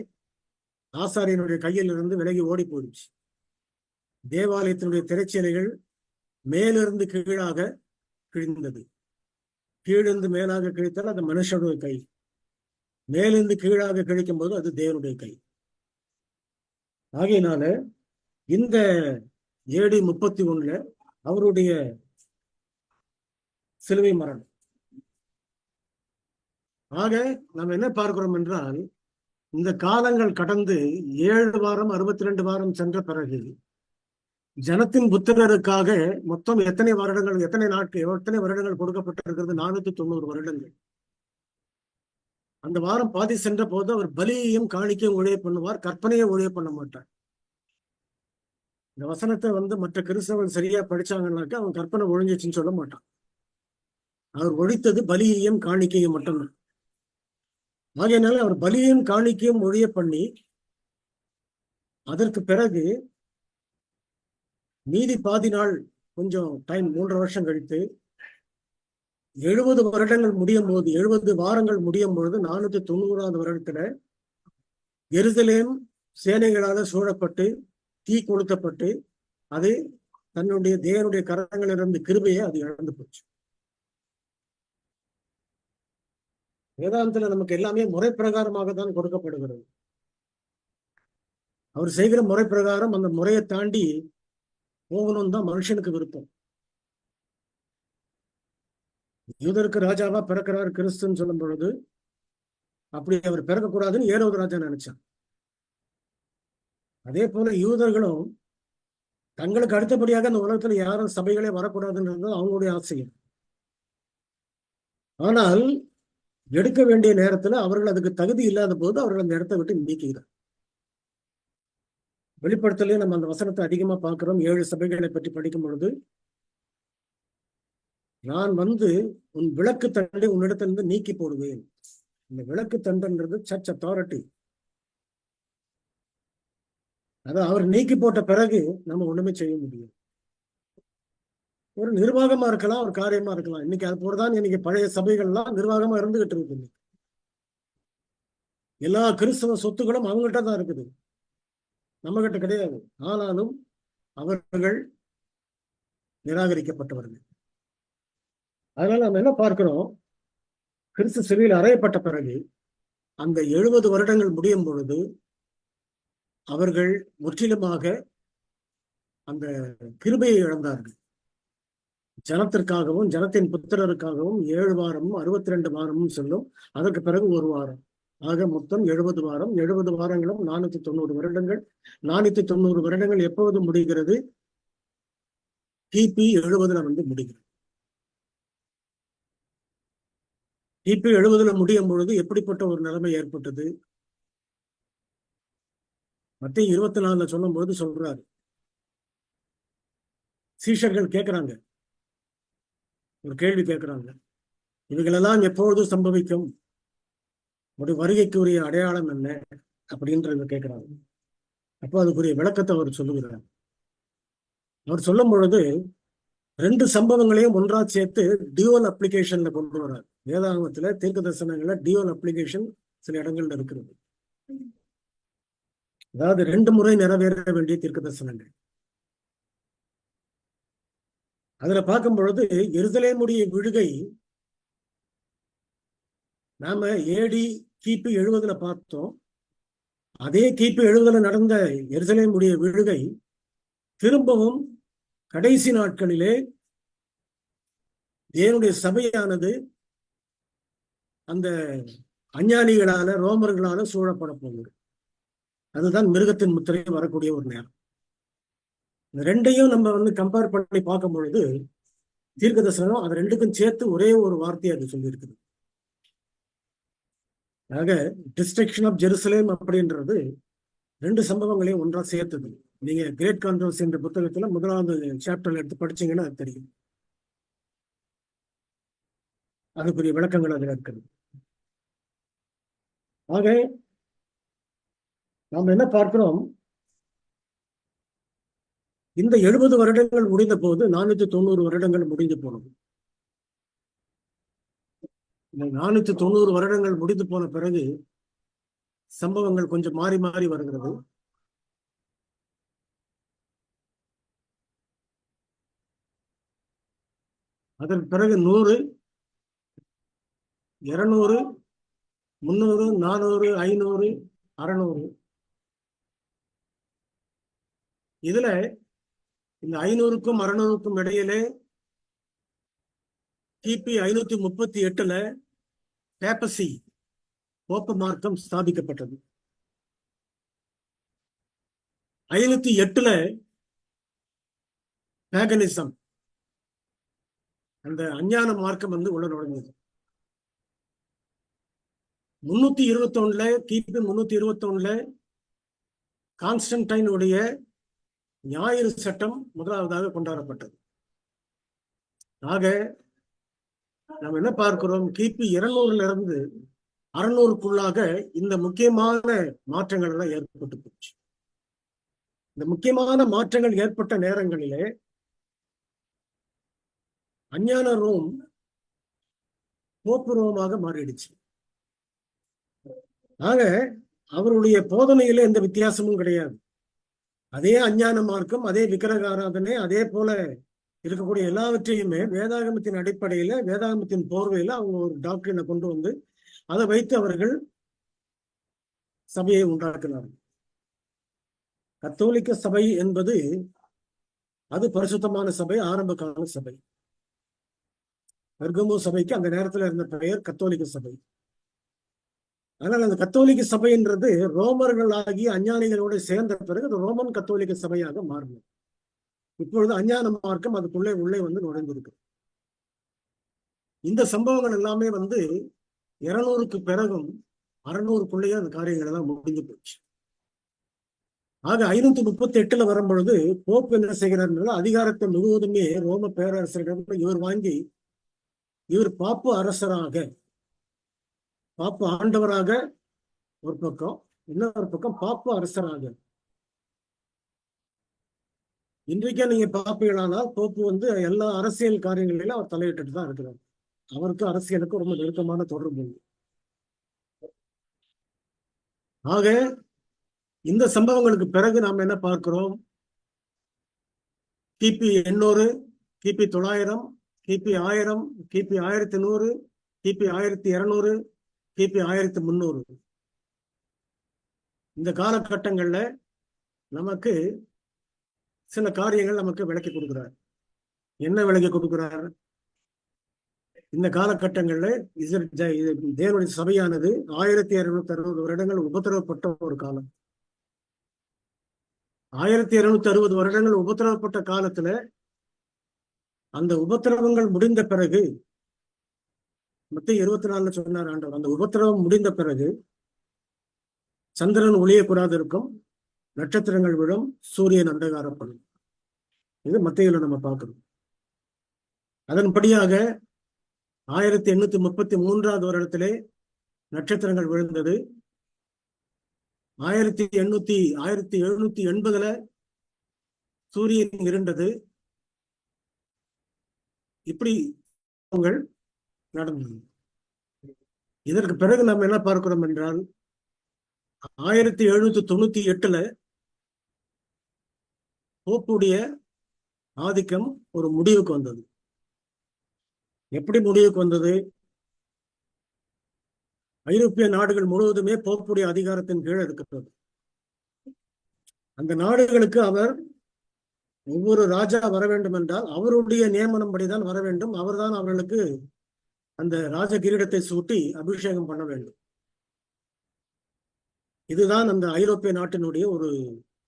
ஆசாரியனுடைய கையில் இருந்து விலகி ஓடி போயிடுச்சு. தேவாலயத்தினுடைய திரைச்சீலைகள் மேலிருந்து கீழாக கிழிந்தது. கீழிருந்து மேலாக கிழித்தால் அது மனுஷனுடைய கை, மேலிருந்து கீழாக கிழிக்கும் போது அது தேவனுடைய கை. ஆகையினால இந்த AD 31 அவருடைய சிலுவை மரணம். ஆக நாம் என்ன பார்க்கிறோம் என்றால், இந்த காலங்கள் கடந்து 7 வாரம் 62 வாரம் சென்ற பிறகு ஜனத்தின் புத்திரருக்காக மொத்தம் எத்தனை வருடங்கள், எத்தனை நாட்கள், எத்தனை வருடங்கள் கொடுக்கப்பட்டிருக்கிறது? 490 வருடங்கள். அந்த வாரம் பாதி சென்ற போது அவர் பலியையும் காணிக்கையும் ஊழிய பண்ணுவார், கற்பனையை ஊழிய பண்ண மாட்டார். இந்த வசனத்தை மற்ற கிறிஸ்தவர்கள் சரியா படிச்சாங்கன்னாக்கா அவன் கற்பனை ஒழிஞ்சிச்சுன்னு சொல்ல மாட்டான். அவர் ஒழித்தது பலியையும் காணிக்கையும் மட்டும்தான். ஆகையினால அவர் பலியையும் காணிக்கையும் ஒழிய பண்ணி அதற்கு பிறகு மீதி பாதி நாள் கொஞ்சம் டைம் 3 வருஷம் கழித்து 70 வருடங்கள் முடியும் போது, 70 வாரங்கள் முடியும் பொழுது 490வது வருடத்துல எருசலேம் சேனைகளால சூழப்பட்டு தீ கொளுத்தப்பட்டு அது தன்னுடைய தேவனுடைய கரங்களிலிருந்து கிருபையை அது இழந்து போச்சு. வேதாந்தத்துல நமக்கு எல்லாமே முறை பிரகாரமாக தான் கொடுக்கப்படுகிறது. அவர் செய்கிற முறை பிரகாரம் அந்த முறையை தாண்டி போகணும் தான் மனுஷனுக்கு விருப்பம். யூதருக்கு ராஜாவா பிறக்கிறார் கிறிஸ்துன்னு சொல்லும் பொழுது அப்படி அவர் பிறக்கக்கூடாதுன்னு ஏரோது ராஜா நினைச்சான். அதே போல யூதர்களும் தங்களுக்கு அடுத்தபடியாக அந்த உலகத்துல யாரும் சபைகளே வரக்கூடாதுன்றது அவங்களுடைய ஆசையம். ஆனால் எடுக்க வேண்டிய நேரத்துல அவர்கள் அதுக்கு தகுதி இல்லாத போது அவர்கள் அந்த இடத்தை விட்டு நீக்கிறார். வெளிப்படுத்தலே நம்ம அந்த வசனத்தை அதிகமா பார்க்கிறோம். 7 சபைகளை பற்றி படிக்கும் பொழுது, நான் உன் விளக்கு தண்டை உன்னிடத்திலிருந்து நீக்கி போடுவேன். இந்த விளக்கு தண்டுன்றது சர்ச் அத்தாரிட்டி. அதை அவர் நீக்கி போட்ட பிறகு நம்ம ஒண்ணுமே செய்ய முடியும். ஒரு நிர்வாகமா இருக்கலாம், ஒரு காரியமா இருக்கலாம். இன்னைக்கு அது போலதான் இன்னைக்கு பழைய சபைகள்லாம் நிர்வாகமா இருந்துகிட்டு இருக்கு. எல்லா கிறிஸ்தவ சொத்துக்களும் அவங்ககிட்ட தான் இருக்குது, நம்ம கிட்ட கிடையாது. ஆனாலும் அவர்கள் நிராகரிக்கப்பட்டவர்கள். அதனால நம்ம என்ன பார்க்கிறோம், கிறிஸ்து சிலுவையில் அறையப்பட்ட பிறகு அந்த 70 வருடங்கள் முடியும் பொழுது அவர்கள் முற்றிலுமாக அந்த கிருபையை இழந்தார்கள். ஜனத்திற்காகவும் ஜனத்தின் புத்திரருக்காகவும் 7 வாரமும் 62 வாரமும் சொல்லும். அதற்கு பிறகு 1 வாரம். ஆக மொத்தம் 70 வாரம். 70 வாரங்களும் 490 வருடங்கள். 490 வருடங்கள் எப்போது முடிகிறது? கிபி 70ல முடிகிறது. கிபி 70ல முடியும் பொழுது எப்படிப்பட்ட ஒரு நிலைமை ஏற்பட்டது? மத்திய 24ல சொல்லும் பொழுது சொல்றாரு, சீஷர்கள் கேட்கிறாங்க, ஒரு கேள்வி கேட்கிறாங்க, இவைகளெல்லாம் எப்பொழுது சம்பவிக்கும்? ஒரு வருகைக்கு உரிய அடையாளம் என்ன அப்படின்றத கேட்கிறாங்க. அப்போ அதுக்குரிய விளக்கத்தை அவர் சொல்லுகிறார். அவர் சொல்லும் பொழுது 2 சம்பவங்களையும் ஒன்றா சேர்த்து டியூவல் அப்ளிகேஷன்ல கொண்டு வர்றார். வேதாகமத்துல தீர்க்க தரிசனங்கள்ல டியூவல் அப்ளிகேஷன் சில இடங்கள்ல இருக்கிறது. அதாவது 2 முறை நிறைவேற வேண்டிய தீர்க்க தரிசனங்கள். அதுல பார்க்கும் பொழுது எருசலேமுடைய விழுகை நாம ஏடி கிபி 70ல பார்த்தோம். அதே கிபி 70ல நடந்த எருசலேமுடைய விழுகை திரும்பவும் கடைசி நாட்களிலே தேவனுடைய சபையானது அந்த அஞ்ஞானிகளால ரோமர்களால சூழப்பட போகுது. அதுதான் மிருகத்தின் முத்திரை வரக்கூடிய ஒரு நேரம். இந்த 2ஐயும் நம்ம கம்பேர் பண்ணி பார்க்கும் பொழுது தீர்க்க தரிசனம் அது 2க்கும் சேர்த்து ஒரே ஒரு வார்த்தையை அது சொல்லியிருக்குது. ஆக டிஸ்ட்ரக்ஷன் ஆஃப் ஜெருசலேம் அப்படின்றது 2 சம்பவங்களையும் ஒன்றா சேர்த்தது. நீங்க கிரேட் கான்ட்ரோவர்சி என்ற புத்தகத்துல 1வது சாப்டர்ல எடுத்து படிச்சீங்கன்னா அது தெரியும். அதுக்குரிய விளக்கங்கள் அதில் இருக்கிறது. ஆக நாம் என்ன பார்க்கிறோம், இந்த 70 வருடங்கள் முடிந்த போது 490 வருடங்கள் முடிந்து போனது. இந்த 490 வருடங்கள் முடிந்து போன பிறகு சம்பவங்கள் கொஞ்சம் மாறி மாறி வருகிறது. அதன் பிறகு 100, 200, 300, 400, 500, 600. இதுல இந்த 500க்கும் 600க்கும் இடையிலே கிபி 538 பேப்பசி போப்பு மார்க்கம் ஸ்தாபிக்கப்பட்டது. 508 பேகனிசம் அந்த அஞ்ஞான மார்க்கம் உள்ள நுழைஞ்சது. 321 கிபி 321 கான்ஸ்டன்டைனுடைய ஞாயிறு சட்டம் முதலாவதாக கொண்டாடப்பட்டது. ஆக நாம் என்ன பார்க்கிறோம், கிபி 200 600க்குள்ளாக இந்த முக்கியமான மாற்றங்கள் எல்லாம் ஏற்பட்டு போச்சு. இந்த முக்கியமான மாற்றங்கள் ஏற்பட்ட நேரங்களிலே அஞ்ஞான ரோம் போப்பு ரோமாக மாறிடுச்சு. ஆக அவருடைய போதனையில எந்த வித்தியாசமும் கிடையாது. அதே அஞ்ஞான மார்க்கம், அதே விக்கிரக ஆராதனை, அதே போல இருக்கக்கூடிய எல்லாவற்றையுமே வேதாகமத்தின் அடிப்படையில, வேதாகமத்தின் போர்வையில அவங்க ஒரு டாக்டரினை கொண்டு வந்து அதை வைத்து அவர்கள் சபையை உண்டாக்கினார்கள். கத்தோலிக்க சபை என்பது அது பரிசுத்தமான சபை, ஆரம்ப கால சபை. பெர்கமோ சபைக்கு அந்த நேரத்தில் இருந்த பெயர் கத்தோலிக்க சபை. ஆனால் அந்த கத்தோலிக்க சபைன்றது ரோமர்களாகி அஞ்ஞானிகளோடு சேர்ந்த பிறகு அது ரோமன் கத்தோலிக்க சபையாக மாறினது. இப்பொழுது அஞ்ஞான மார்க்கம் அதுக்குள்ளே உள்ளே நுழைந்திருக்கு. இந்த சம்பவங்கள் எல்லாமே 200க்கு பிறகும் 600க்குள்ளேயே அந்த காரியங்கள் எல்லாம் முடிஞ்சு போச்சு. ஆக 538 வரும்பொழுது போப் என்ன செய்கிறார், அதிகாரத்தை முழுவதுமே ரோம பேரரசரிடம் இவர் வாங்கி, இவர் பாப்பு அரசராக, பாப்பு ஆண்டவராக ஒரு பக்கம், இன்னொரு பக்கம் பாப்பு அரசராக. இன்றைக்கே நீங்க பார்ப்பீங்களானால் போப்பு எல்லா அரசியல் காரியங்களிலும் அவர் தலையிட்டு தான் இருக்கிறார். அவருக்கு அரசியலுக்கு ரொம்ப நெருக்கமான தொடர்பு உண்டு. ஆக இந்த சம்பவங்களுக்கு பிறகு நாம் என்ன பார்க்கிறோம், கிபி 800, கிபி 900, கிபி 1000, கிபி 1100, கிபி 1200, கிபி 1300 இந்த காலகட்டங்கள்ல நமக்கு சில காரியங்கள் நமக்கு விளக்கி கொடுக்கிறார். என்ன விளக்கி கொடுக்கிறார்? இந்த காலகட்டங்கள்ல தேவனுடைய சபையானது 1260 வருடங்கள் உபத்திரவப்பட்ட ஒரு காலம். 1260 வருடங்கள் உபத்திரவப்பட்ட காலத்துல அந்த உபத்திரவங்கள் முடிந்த பிறகு, மத்திய 24 சொன்னார் ஆண்டவர், அந்த உபத்திரவம் முடிந்த பிறகு சந்திரன் ஒளியக்கூடாது இருக்கும், நட்சத்திரங்கள் விழும், சூரியன் அந்தகாரப்படும். இது மத்தியில நம்ம பார்க்கிறோம். அதன்படியாக 1833 வருடத்திலே நட்சத்திரங்கள் விழுந்தது. 1780 சூரியன் இருண்டது. இப்படி நடந்தது. இதற்கு பிறகு நாம் என்ன பார்க்கிறோம் என்றால் 1798 போப்புடைய ஆதிக்கம் ஒரு முடிவுக்கு வந்தது. எப்படி முடிவுக்கு வந்தது? ஐரோப்பிய நாடுகள் முழுவதுமே போப்புடைய அதிகாரத்தின் கீழ் இருக்கிறது. அந்த நாடுகளுக்கு அவர் ஒவ்வொரு ராஜா வர வேண்டும் என்றால் அவருடைய நியமனம் படிதான் வர வேண்டும். அவர்தான் அவர்களுக்கு அந்த ராஜ கிரீடத்தை சூட்டி அபிஷேகம் பண்ண வேண்டும். இதுதான் அந்த ஐரோப்பிய நாட்டினுடைய ஒரு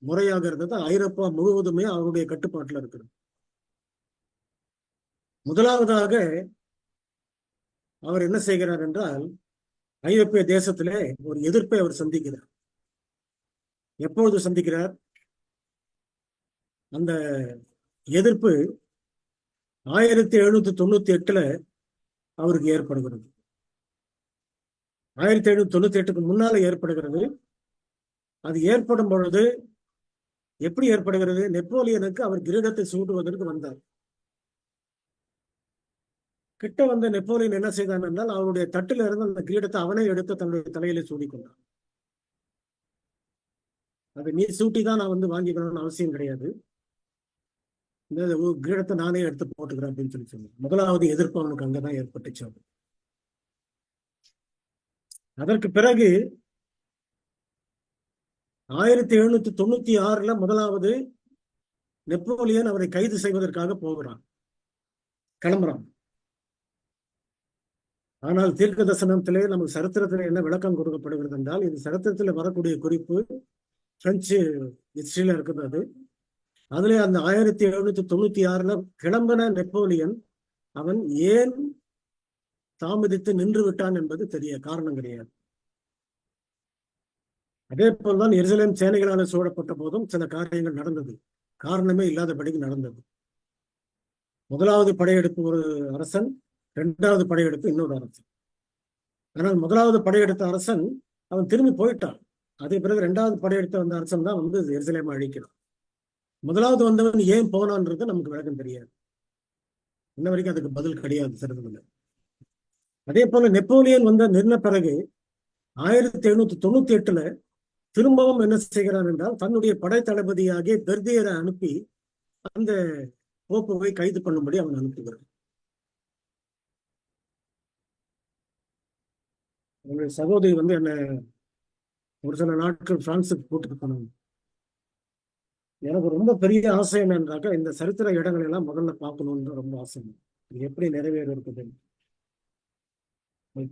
முறையாக இருந்தது. ஐரோப்பா முழுவதுமே அவருடைய கட்டுப்பாட்டில் இருக்கிறது. முதலாவதாக அவர் என்ன செய்கிறார் என்றால், ஐரோப்பிய தேசத்திலே ஒரு எதிர்ப்பை அவர் சந்திக்கிறார். எப்பொழுது சந்திக்கிறார்? அந்த எதிர்ப்பு 1798 அவருக்கு ஏற்படுகிறது. 1798க்கு முன்னால ஏற்படுகிறது. அது ஏற்படும் பொழுது எப்படி ஏற்படுகிறது? நெப்போலியனுக்கு அவர் கிரீடத்தை சூட்டுவதற்கு வந்தார். கிட்ட வந்த நெப்போலியன் என்ன செய்தான் என்றால், அவருடைய தட்டில இருந்து அந்த கிரீடத்தை அவனே எடுத்து தன்னுடைய தலையில சூடிக்கொண்டார். அது நீ சூட்டிதான் நான் வாங்கிக்கணும்னு அவசியம் கிடையாது, இந்த கிரீடத்தை நானே எடுத்து போட்டுக்கிறேன் அப்படின்னு சொல்லி சொன்னார். முதலாவது எதிர்ப்பு அவனுக்கு அங்கதான் ஏற்பட்டுச்சு. அதற்கு பிறகு 1796 முதலாவது நெப்போலியன் அவரை கைது செய்வதற்காக கிளம்புறான். ஆனால் தீர்க்க தரிசனத்திலே நமக்கு சரித்திரத்தில் என்ன விளக்கம் கொடுக்கப்படுகிறது என்றால், இது சரித்திரத்தில் வரக்கூடிய குறிப்பு பிரெஞ்சு ஹிஸ்டரியில இருக்குது. அதுல அந்த 1796 கிளம்பின நெப்போலியன் அவன் ஏன் தாமதித்து நின்று விட்டான் என்பது தெரிய காரணம் கிடையாது. அதே போல்தான் எருசலேம் சேனைகளால் சூழப்பட்ட போதும் சில காரியங்கள் நடந்தது, காரணமே இல்லாதபடிக்கு நடந்தது. முதலாவது படையெடுப்பு ஒரு அரசன், இரண்டாவது படையெடுப்பு இன்னொரு அரசன். ஆனால் முதலாவது படையெடுத்த அரசன் அவன் திரும்பி போயிட்டான். அதே பிறகு இரண்டாவது படையெடுத்த வந்த அரசன் தான் வந்து எருசலேமை அழிக்கிறான். முதலாவது வந்தவன் ஏன் போனான்றது நமக்கு விளக்கம் தெரியாது, இன்ன வரைக்கும் அதுக்கு பதில் கிடையாது சரித்திரத்துல. அதே போல நெப்போலியன் வந்த நின்ன பிறகு 1798 திரும்பவும் என்ன செய்கிறான் என்றால், தன்னுடைய படை தளபதியாகிய பெர்தியரை அனுப்பி அந்த போப்புவை கைது பண்ணும்படி அவன் அனுப்புகிறான். என்னுடைய சகோதரி வந்து என்ன ஒரு சில நாட்கள் பிரான்ஸுக்கு கூட்டிட்டு போனாங்க. எனக்கு ரொம்ப பெரிய ஆசை என்னன்னாக்கா, இந்த சரித்திர இடங்கள் எல்லாம் முதல்ல பார்க்கணும்னு ரொம்ப ஆசை. இது எப்படி நிறைவேற இருக்குது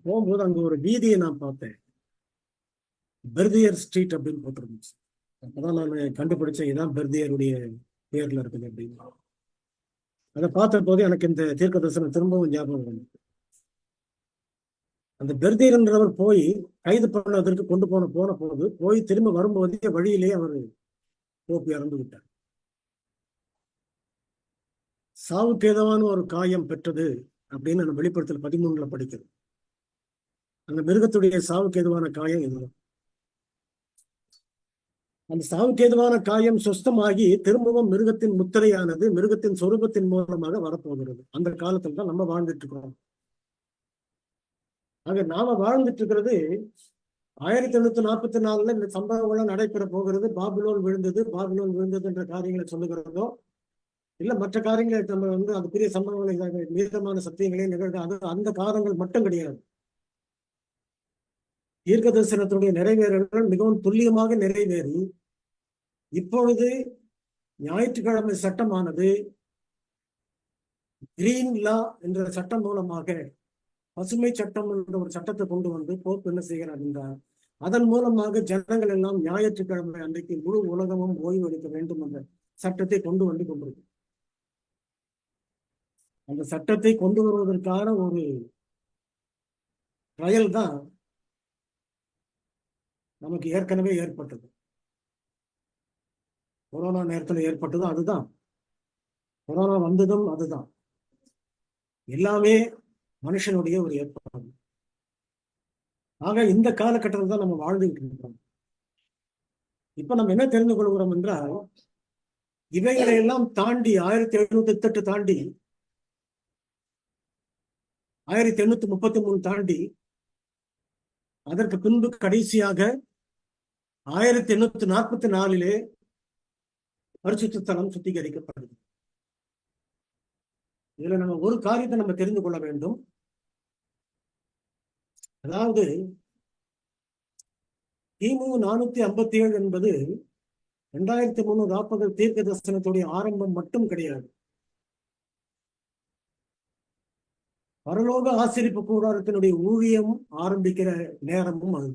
போகும்போது அங்க ஒரு வீதியை நான் பார்த்தேன், பெர்தியர் ஸ்ட்ரீட் அப்படின்னு போட்டிருந்துச்சு. அப்பதான் நான் கண்டுபிடிச்சேன் இதான் பெர்தியருடைய பேர்ல இருக்குது அப்படின்னு. அதை பார்த்த போது எனக்கு இந்த தீர்க்க தரிசனம் திரும்பவும் ஞாபகம் வந்து, அந்த பெர்தியர் என்றவர் போய் கைது பண்ணதற்கு கொண்டு போன போது போய் திரும்ப வரும்போதே வழியிலேயே அவர் போப்பு இறந்து விட்டார். சாவுக்கு ஏதவான ஒரு காயம் பெற்றது அப்படின்னு நம்ம வெளிப்படுத்தல் 13 படிக்கிறோம். அந்த மிருகத்துடைய சாவுக்கு ஏதுவான காயம் இதுதான். அந்த சாவுக்கு ஏதுவான காயம் சுஸ்தமாகி திரும்பவும் மிருகத்தின் முத்திரையானது மிருகத்தின் சொரூபத்தின் மூலமாக வரப்போகிறது. அந்த காலத்துல தான் நம்ம வாழ்ந்துட்டு இருக்கிறோம். ஆக நாம வாழ்ந்துட்டு இருக்கிறது 1844 இந்த சம்பவங்கள்லாம் நடைபெற போகிறது. பாபிலோன் விழுந்தது என்ற காரியங்களை சொல்லுகிறதோ இல்ல மற்ற காரியங்களை நம்ம வந்து அது பெரிய சம்பவங்களை மீதமான சத்தியங்களே நிகழ்ந்து அந்த காரணங்கள் மட்டும் கிடையாது. தீர்க்க தரிசனத்துடைய நிறைவேறல்கள் மிகவும் துல்லியமாக நிறைவேறி இப்பொழுது ஞாயிற்றுக்கிழமை சட்டமானது கிரீன் லா என்ற சட்டம் மூலமாக பசுமை சட்டம் என்ற ஒரு சட்டத்தை கொண்டு வந்து போப்பு என்ன செய்கிறார் என்றால், அதன் மூலமாக ஜனங்கள் எல்லாம் ஞாயிற்றுக்கிழமை அன்றைக்கு முழு உலகமும் ஓய்வு எடுக்க வேண்டும் என்ற சட்டத்தை கொண்டு வந்து கொண்டிருக்கு. அந்த சட்டத்தை கொண்டு வருவதற்கான ஒரு ட்ரையல் தான் நமக்கு ஏற்கனவே ஏற்பட்டது. கொரோனா நேரத்தில் ஏற்பட்டதும் அதுதான், கொரோனா வந்ததும் அதுதான். எல்லாமே மனுஷனுடைய ஒரு ஏற்பாடு. ஆக இந்த காலகட்டத்தில் தான் நம்ம வாழ்ந்துட்டு இருக்கிறோம். இப்ப நம்ம என்ன தெரிந்து கொள்கிறோம் என்றால், இவைகளை எல்லாம் தாண்டி 1798 தாண்டி 1833 தாண்டி அதற்கு பின்பு கடைசியாக 1844 பரிசுத்த ஸ்தலம் சுத்திகரிக்கப்படுது. இதுல நம்ம ஒரு காரியத்தை நம்ம தெரிந்து கொள்ள வேண்டும். அதாவது கிமு 457 என்பது 2340 தீர்க்க தரிசனத்துடைய ஆரம்பம் மட்டும் கிடையாது. பரலோக ஆசரிப்பு கூடாரத்தினுடைய ஊழியம் ஆரம்பிக்கிற நேரமும் அது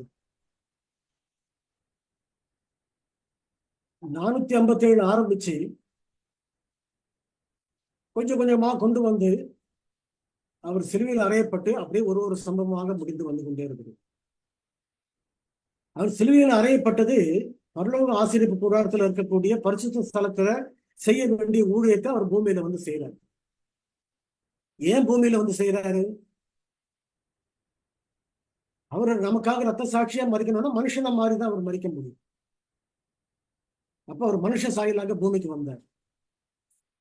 457 ஆரம்பிச்சு கொஞ்சம் கொஞ்சமா கொண்டு வந்து அவர் சிலுவையில் அறையப்பட்டு அப்படியே ஒரு சம்பவமாக முடிந்து வந்து கொண்டே இருக்குது. அவர் சிலுவையில் அறையப்பட்டது பரலோக ஆசரிப்பு கூடாரத்தில் இருக்கக்கூடிய பரிசுத்த ஸ்தலத்துல செய்ய வேண்டிய ஊழியத்தை அவர் பூமியில வந்து செய்யறாரு. ஏன் பூமியில வந்து செய்யறாரு? அவர் நமக்காக ரத்த சாட்சியா மறிக்கணும்னா மனுஷனை மாறிதான் அவர் மறிக்க முடியும். அப்ப அவர் மனுஷ சாயலாக பூமிக்கு வந்தார்.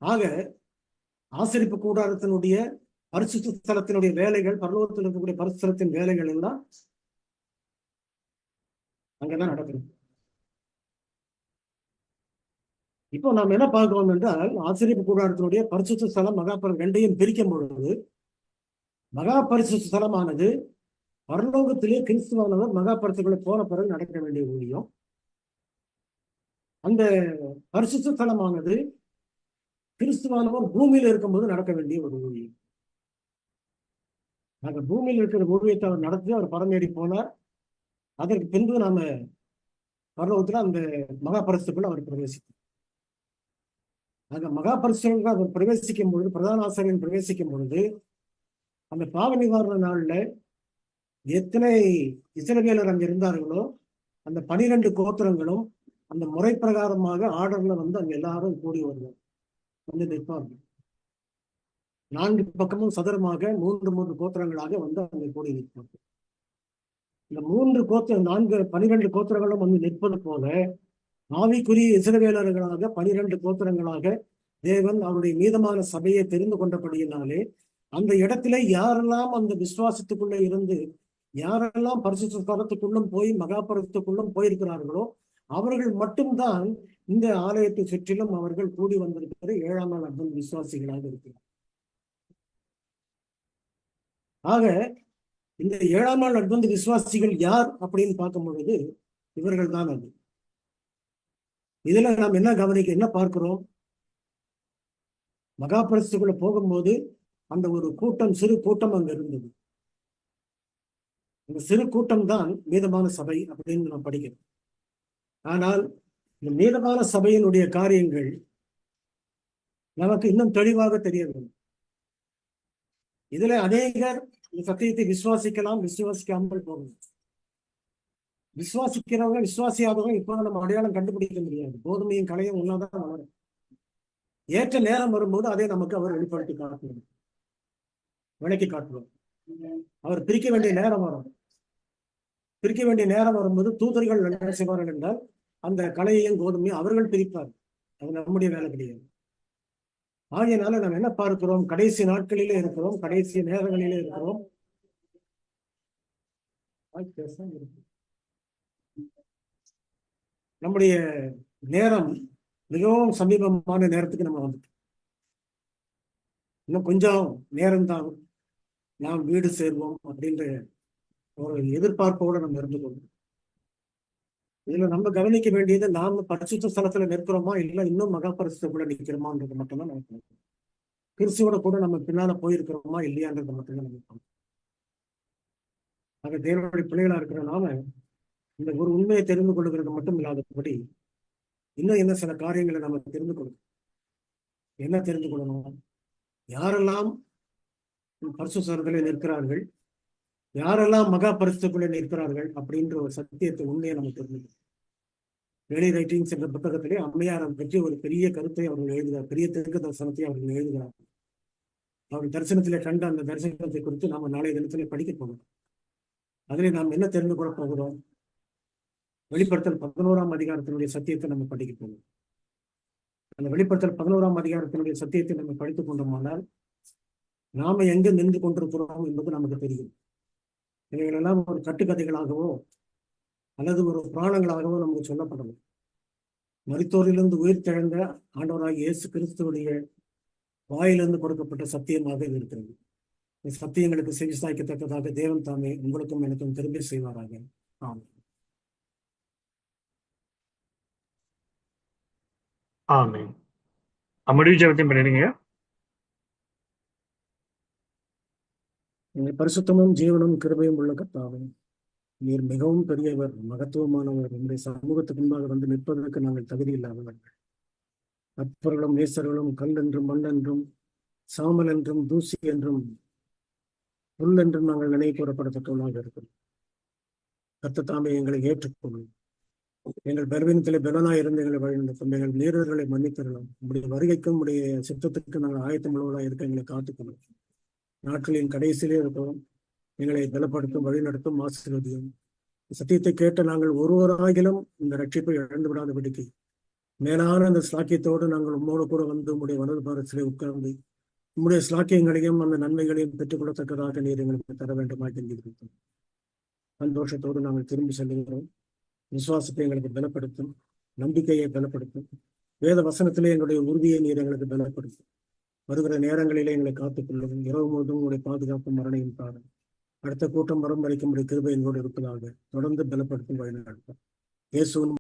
ஆக ஆசரிப்பு கூடாரத்தினுடைய பரிசுத்த ஸ்தலத்தினுடைய வேலைகள், பரலோகத்தில் இருக்கக்கூடிய பரிசுத்தலத்தின் வேலைகள் எல்லாம் அங்கதான் நடக்குது. இப்போ நாம் என்ன பார்க்கிறோம் என்றால், ஆசரிப்பு கூடாரத்தினுடைய பரிசுத்த ஸ்தலம் மகாபரிசுத்த ரெண்டையும் பிரிக்கும் பொழுது மகா பரிசுத்த ஸ்தலமானது பரலோகத்திலே கிறிஸ்துவானவர் மகாபரிசுத்தங்களை போன பிறகு நடக்க வேண்டிய ஊழியம். அந்த பரிசுத்த ஸ்தலமானது கிறிஸ்துவானவர் பூமியில இருக்கும்போது நடக்க வேண்டிய ஒரு ஊழியம். ஆக பூமியில் இருக்கிற ஊழியத்தை அவர் நடத்தி அவர் பரமேறி போனார். அதற்கு பின்பு நாம பரலோகத்துல அந்த மகாபரிசுக்குள்ள அவர் பிரவேசித்தார். ஆக மகாபரிசுக்குள்ள அவர் பிரவேசிக்கும் பொழுது, பிரதான ஆசாரியன் பிரவேசிக்கும் பொழுது, அந்த பாவ நிவாரண நாள்ல எத்தனை இஸ்ரவேலர் அங்க இருந்தார்களோ அந்த 12 கோத்திரங்களும் அந்த முறை பிரகாரமாக ஆர்டர்ல வந்து அங்க எல்லாரும் கூடி வருவாங்க, வந்து நிற்பார்கள். 4 பக்கமும் சதுரமாக 3 கோத்திரங்களாக வந்து அங்கே கூடி நிற்பார்கள். இந்த 12 கோத்திரங்களும் வந்து நிற்பது போல ஆவிக்குரிய இஸ்ரவேலர்களாக 12 கோத்திரங்களாக தேவன் அவருடைய மீதமான சபையை தெரிந்து கொண்டபடியினாலே அந்த இடத்திலே யாரெல்லாம் அந்த விசுவாசத்துக்குள்ள இருந்து யாரெல்லாம் பரிசுத்த ஸ்தலத்துக்குள்ளும் போய் மகாபரிசுக்குள்ளும் போயிருக்கிறார்களோ அவர்கள் மட்டும்தான் இந்த ஆலயத்தை சுற்றிலும் அவர்கள் கூடி வந்திருக்கிற 7ஆம் நாள் அட்வென்ட் விசுவாசிகளாக இருக்கிறார். ஆக இந்த 7ஆம் நாள் அட்வென்ட் விசுவாசிகள் யார் அப்படின்னு பார்க்கும் பொழுது இவர்கள் தான் அது. இதுல நாம் என்ன பார்க்கிறோம்? மகாபரிசுக்குள்ள போகும்போது அந்த ஒரு கூட்டம், சிறு கூட்டம் அங்க இருந்தது. இந்த சிறு கூட்டம் தான் மீதமான சபை அப்படின்னு நாம் படிக்கிறோம். ஆனால் இந்த மீதமான சபையினுடைய காரியங்கள் நமக்கு இன்னும் தெளிவாக தெரிய வேண்டும். இதுல அநேகர் இந்த சத்தியத்தை விசுவாசிக்கலாம், விசுவாசிக்காமல் போகணும். விசுவாசிக்கிறவங்க விசுவாசியாதவங்க இப்போ நம்ம அடையாளம் கண்டுபிடிக்க முடியாது. கோதுமையும் கலையும் ஒன்னாதான் வளரும். ஏற்ற நேரம் வரும்போது அதை நமக்கு அவர் வெளிப்படுத்தி காட்டுவார், விளக்கி காட்டுவார். அவர் பிரிக்க வேண்டிய நேரம் வரும். பிரிக்க வேண்டிய நேரம் வரும்போது தூதர்கள் என்ன செய்வார்கள் என்றால் அந்த கலையையும் கோதுமையும் அவர்கள் பிரிப்பார். அது நம்முடைய வேலை கிடையாது. ஆகையினால நாம் என்ன பார்க்கிறோம்? கடைசி நாட்களிலே இருக்கிறோம், கடைசி நேரங்களிலே இருக்கிறோம். நம்முடைய நேரம் மிகவும் சமீபமான நேரத்துக்கு நம்ம வந்துட்டோம். இன்னும் கொஞ்சம் நேரம்தான் நாம் வீடு சேர்வோம் அப்படின்ற ஒரு எதிர்பார்ப்போடு நம்ம இருந்து கொள்வோம். இதுல நம்ம கவனிக்க வேண்டியது நாம பரிசுத்த ஸ்தலத்துல நிற்கிறோமா இல்லை இன்னும் மகாபரிசுத்த கூட நிற்கிறோமான்றது மட்டும்தான் நமக்கு. கிறிஸ்துவோட கூட நம்ம பின்னால போயிருக்கிறோமா இல்லையான்றது மட்டும்தான் நமக்கு. ஆக தேவனுடைய பிள்ளைகளா இருக்கிற நாம இந்த ஒரு உண்மையை தெரிந்து கொள்கிறது மட்டும் இல்லாதபடி இன்னும் என்ன சில காரியங்களை நம்ம தெரிந்து கொள்ளணும். என்ன தெரிந்து கொள்ளணும்? யாரெல்லாம் பரிசுத்தத்திலே நிற்கிறார்கள், யாரெல்லாம் மகா பரிசுத்தக்குள்ளே நிற்கிறார்கள் அப்படின்ற ஒரு சத்தியத்தை உண்மையை நம்ம தெரிஞ்சுக்கணும். வெளி ரைட்டிங்ஸ் என்ற புத்தகத்திலே அம்மையார் பற்றி ஒரு பெரிய கருத்தை அவர்கள் எழுதுகிறார், பெரிய தெற்கு தரிசனத்தை அவர்கள் எழுதுகிறார். அவர்கள் தரிசனத்திலே கண்ட அந்த தரிசனத்தை குறித்து நாம நாளைய தினத்திலே படிக்க போகிறோம். அதிலே நாம் என்ன தெரிந்து கொள்ள போகிறோம்? வெளிப்படுத்தல் 11ஆம் அதிகாரத்தினுடைய சத்தியத்தை நம்ம படிக்க போகிறோம். அந்த வெளிப்படுத்தல் 11ஆம் அதிகாரத்தினுடைய சத்தியத்தை நம்ம படித்துக் கொண்டோமானால் நாம எங்க நின்று கொண்டிருக்கிறோம் என்பது நமக்கு தெரியும். இவைகளெல்லாம் ஒரு கட்டுக்கதைகளாகவோ அல்லது ஒரு புராணங்களாகவோ நமக்கு சொல்லப்படணும். மரித்தோரிலிருந்து உயிர் தெழுந்த ஆண்டவராகிய இயேசு கிறிஸ்துவுடைய வாயிலிருந்து கொடுக்கப்பட்ட சத்தியமாக இருக்கிறது. இந்த சத்தியங்களுக்கு செவி சாய்க்கத்தக்கதாக தேவன் தாமே உங்களுக்கும் எனக்கும் திரும்பி செய்வாராக. ஆமாம். ஆமென். முடிவு ஜெபத்தையும் பண்ணிடுங்க. பரிசுத்தமும் ஜீவனும் கிருபையும் உள்ள கர்த்தாவே, நீர் மிகவும் பெரியவர், மகத்துவமானவர். உங்களுடைய சமூகத்துக்கு முன்பாக வந்து நிற்பதற்கு நாங்கள் தகுதி இல்லாதவர்கள். அற்பர்களும் நேசர்களும் கல் என்றும் மண் என்றும் சாமல் என்றும் தூசி என்றும் புல் என்றும் நாங்கள் நினைவு கூறப்படத்தக்கவர்களாக இருக்கிறோம். கர்த்தர் தாமே எங்களை ஏற்றுக்கொள்ளும். எங்கள் பலவீனத்திலே பலனாய் இருந்து எங்களை வழிநடத்தும். எங்கள் மீறல்களை மன்னித்தரலாம். உங்களுடைய வருகைக்கும் உடைய சித்தத்துக்கு நாங்கள் ஆயத்தம் உள்ளவர்களாக இருக்க எங்களை காத்துக்கொள்ளும். நாட்களின் கடைசியிலே இருக்கிறோம். எங்களை பலப்படுத்தும், வழிநடத்தும், ஆசீர்வதியும். சத்தியத்தை கேட்ட நாங்கள் ஒருவராகிலும் இந்த ரட்சிப்பை இழந்து விடாதபடிக்கு மேலான அந்த ஸ்லாக்கியத்தோடு நாங்கள் உம்மோடு கூட வந்து உங்களுடைய வலது பாரத்திலே உட்கார்ந்து உங்களுடைய ஸ்லாக்கியங்களையும் அந்த நன்மைகளையும் பெற்றுக் கொள்ளத்தக்கதாக நீர் எங்களுக்கு தர வேண்டுமா என்கிறோம். சந்தோஷத்தோடு நாங்கள் திரும்பி செல்லுகிறோம். விசுவாசத்தை எங்களுக்கு பலப்படுத்தும், நம்பிக்கையை பலப்படுத்தும், வேத வசனத்திலே எங்களுடைய உறுதியை நீர் எங்களுக்கு பலப்படுத்தும். வருகிற நேரங்களிலே எங்களை காத்துக்கொள்ளும். இரவு முழுவதும் உங்களுடைய பாதுகாப்பு மரணையும் பாருங்கள். அடுத்த கூட்டம் வரும் வரைக்கும் உடைய கிருபை எங்களோடு இருப்பதாக தொடர்ந்து பலப்படுத்தும், வழிநடத்தும். இயேசுவின்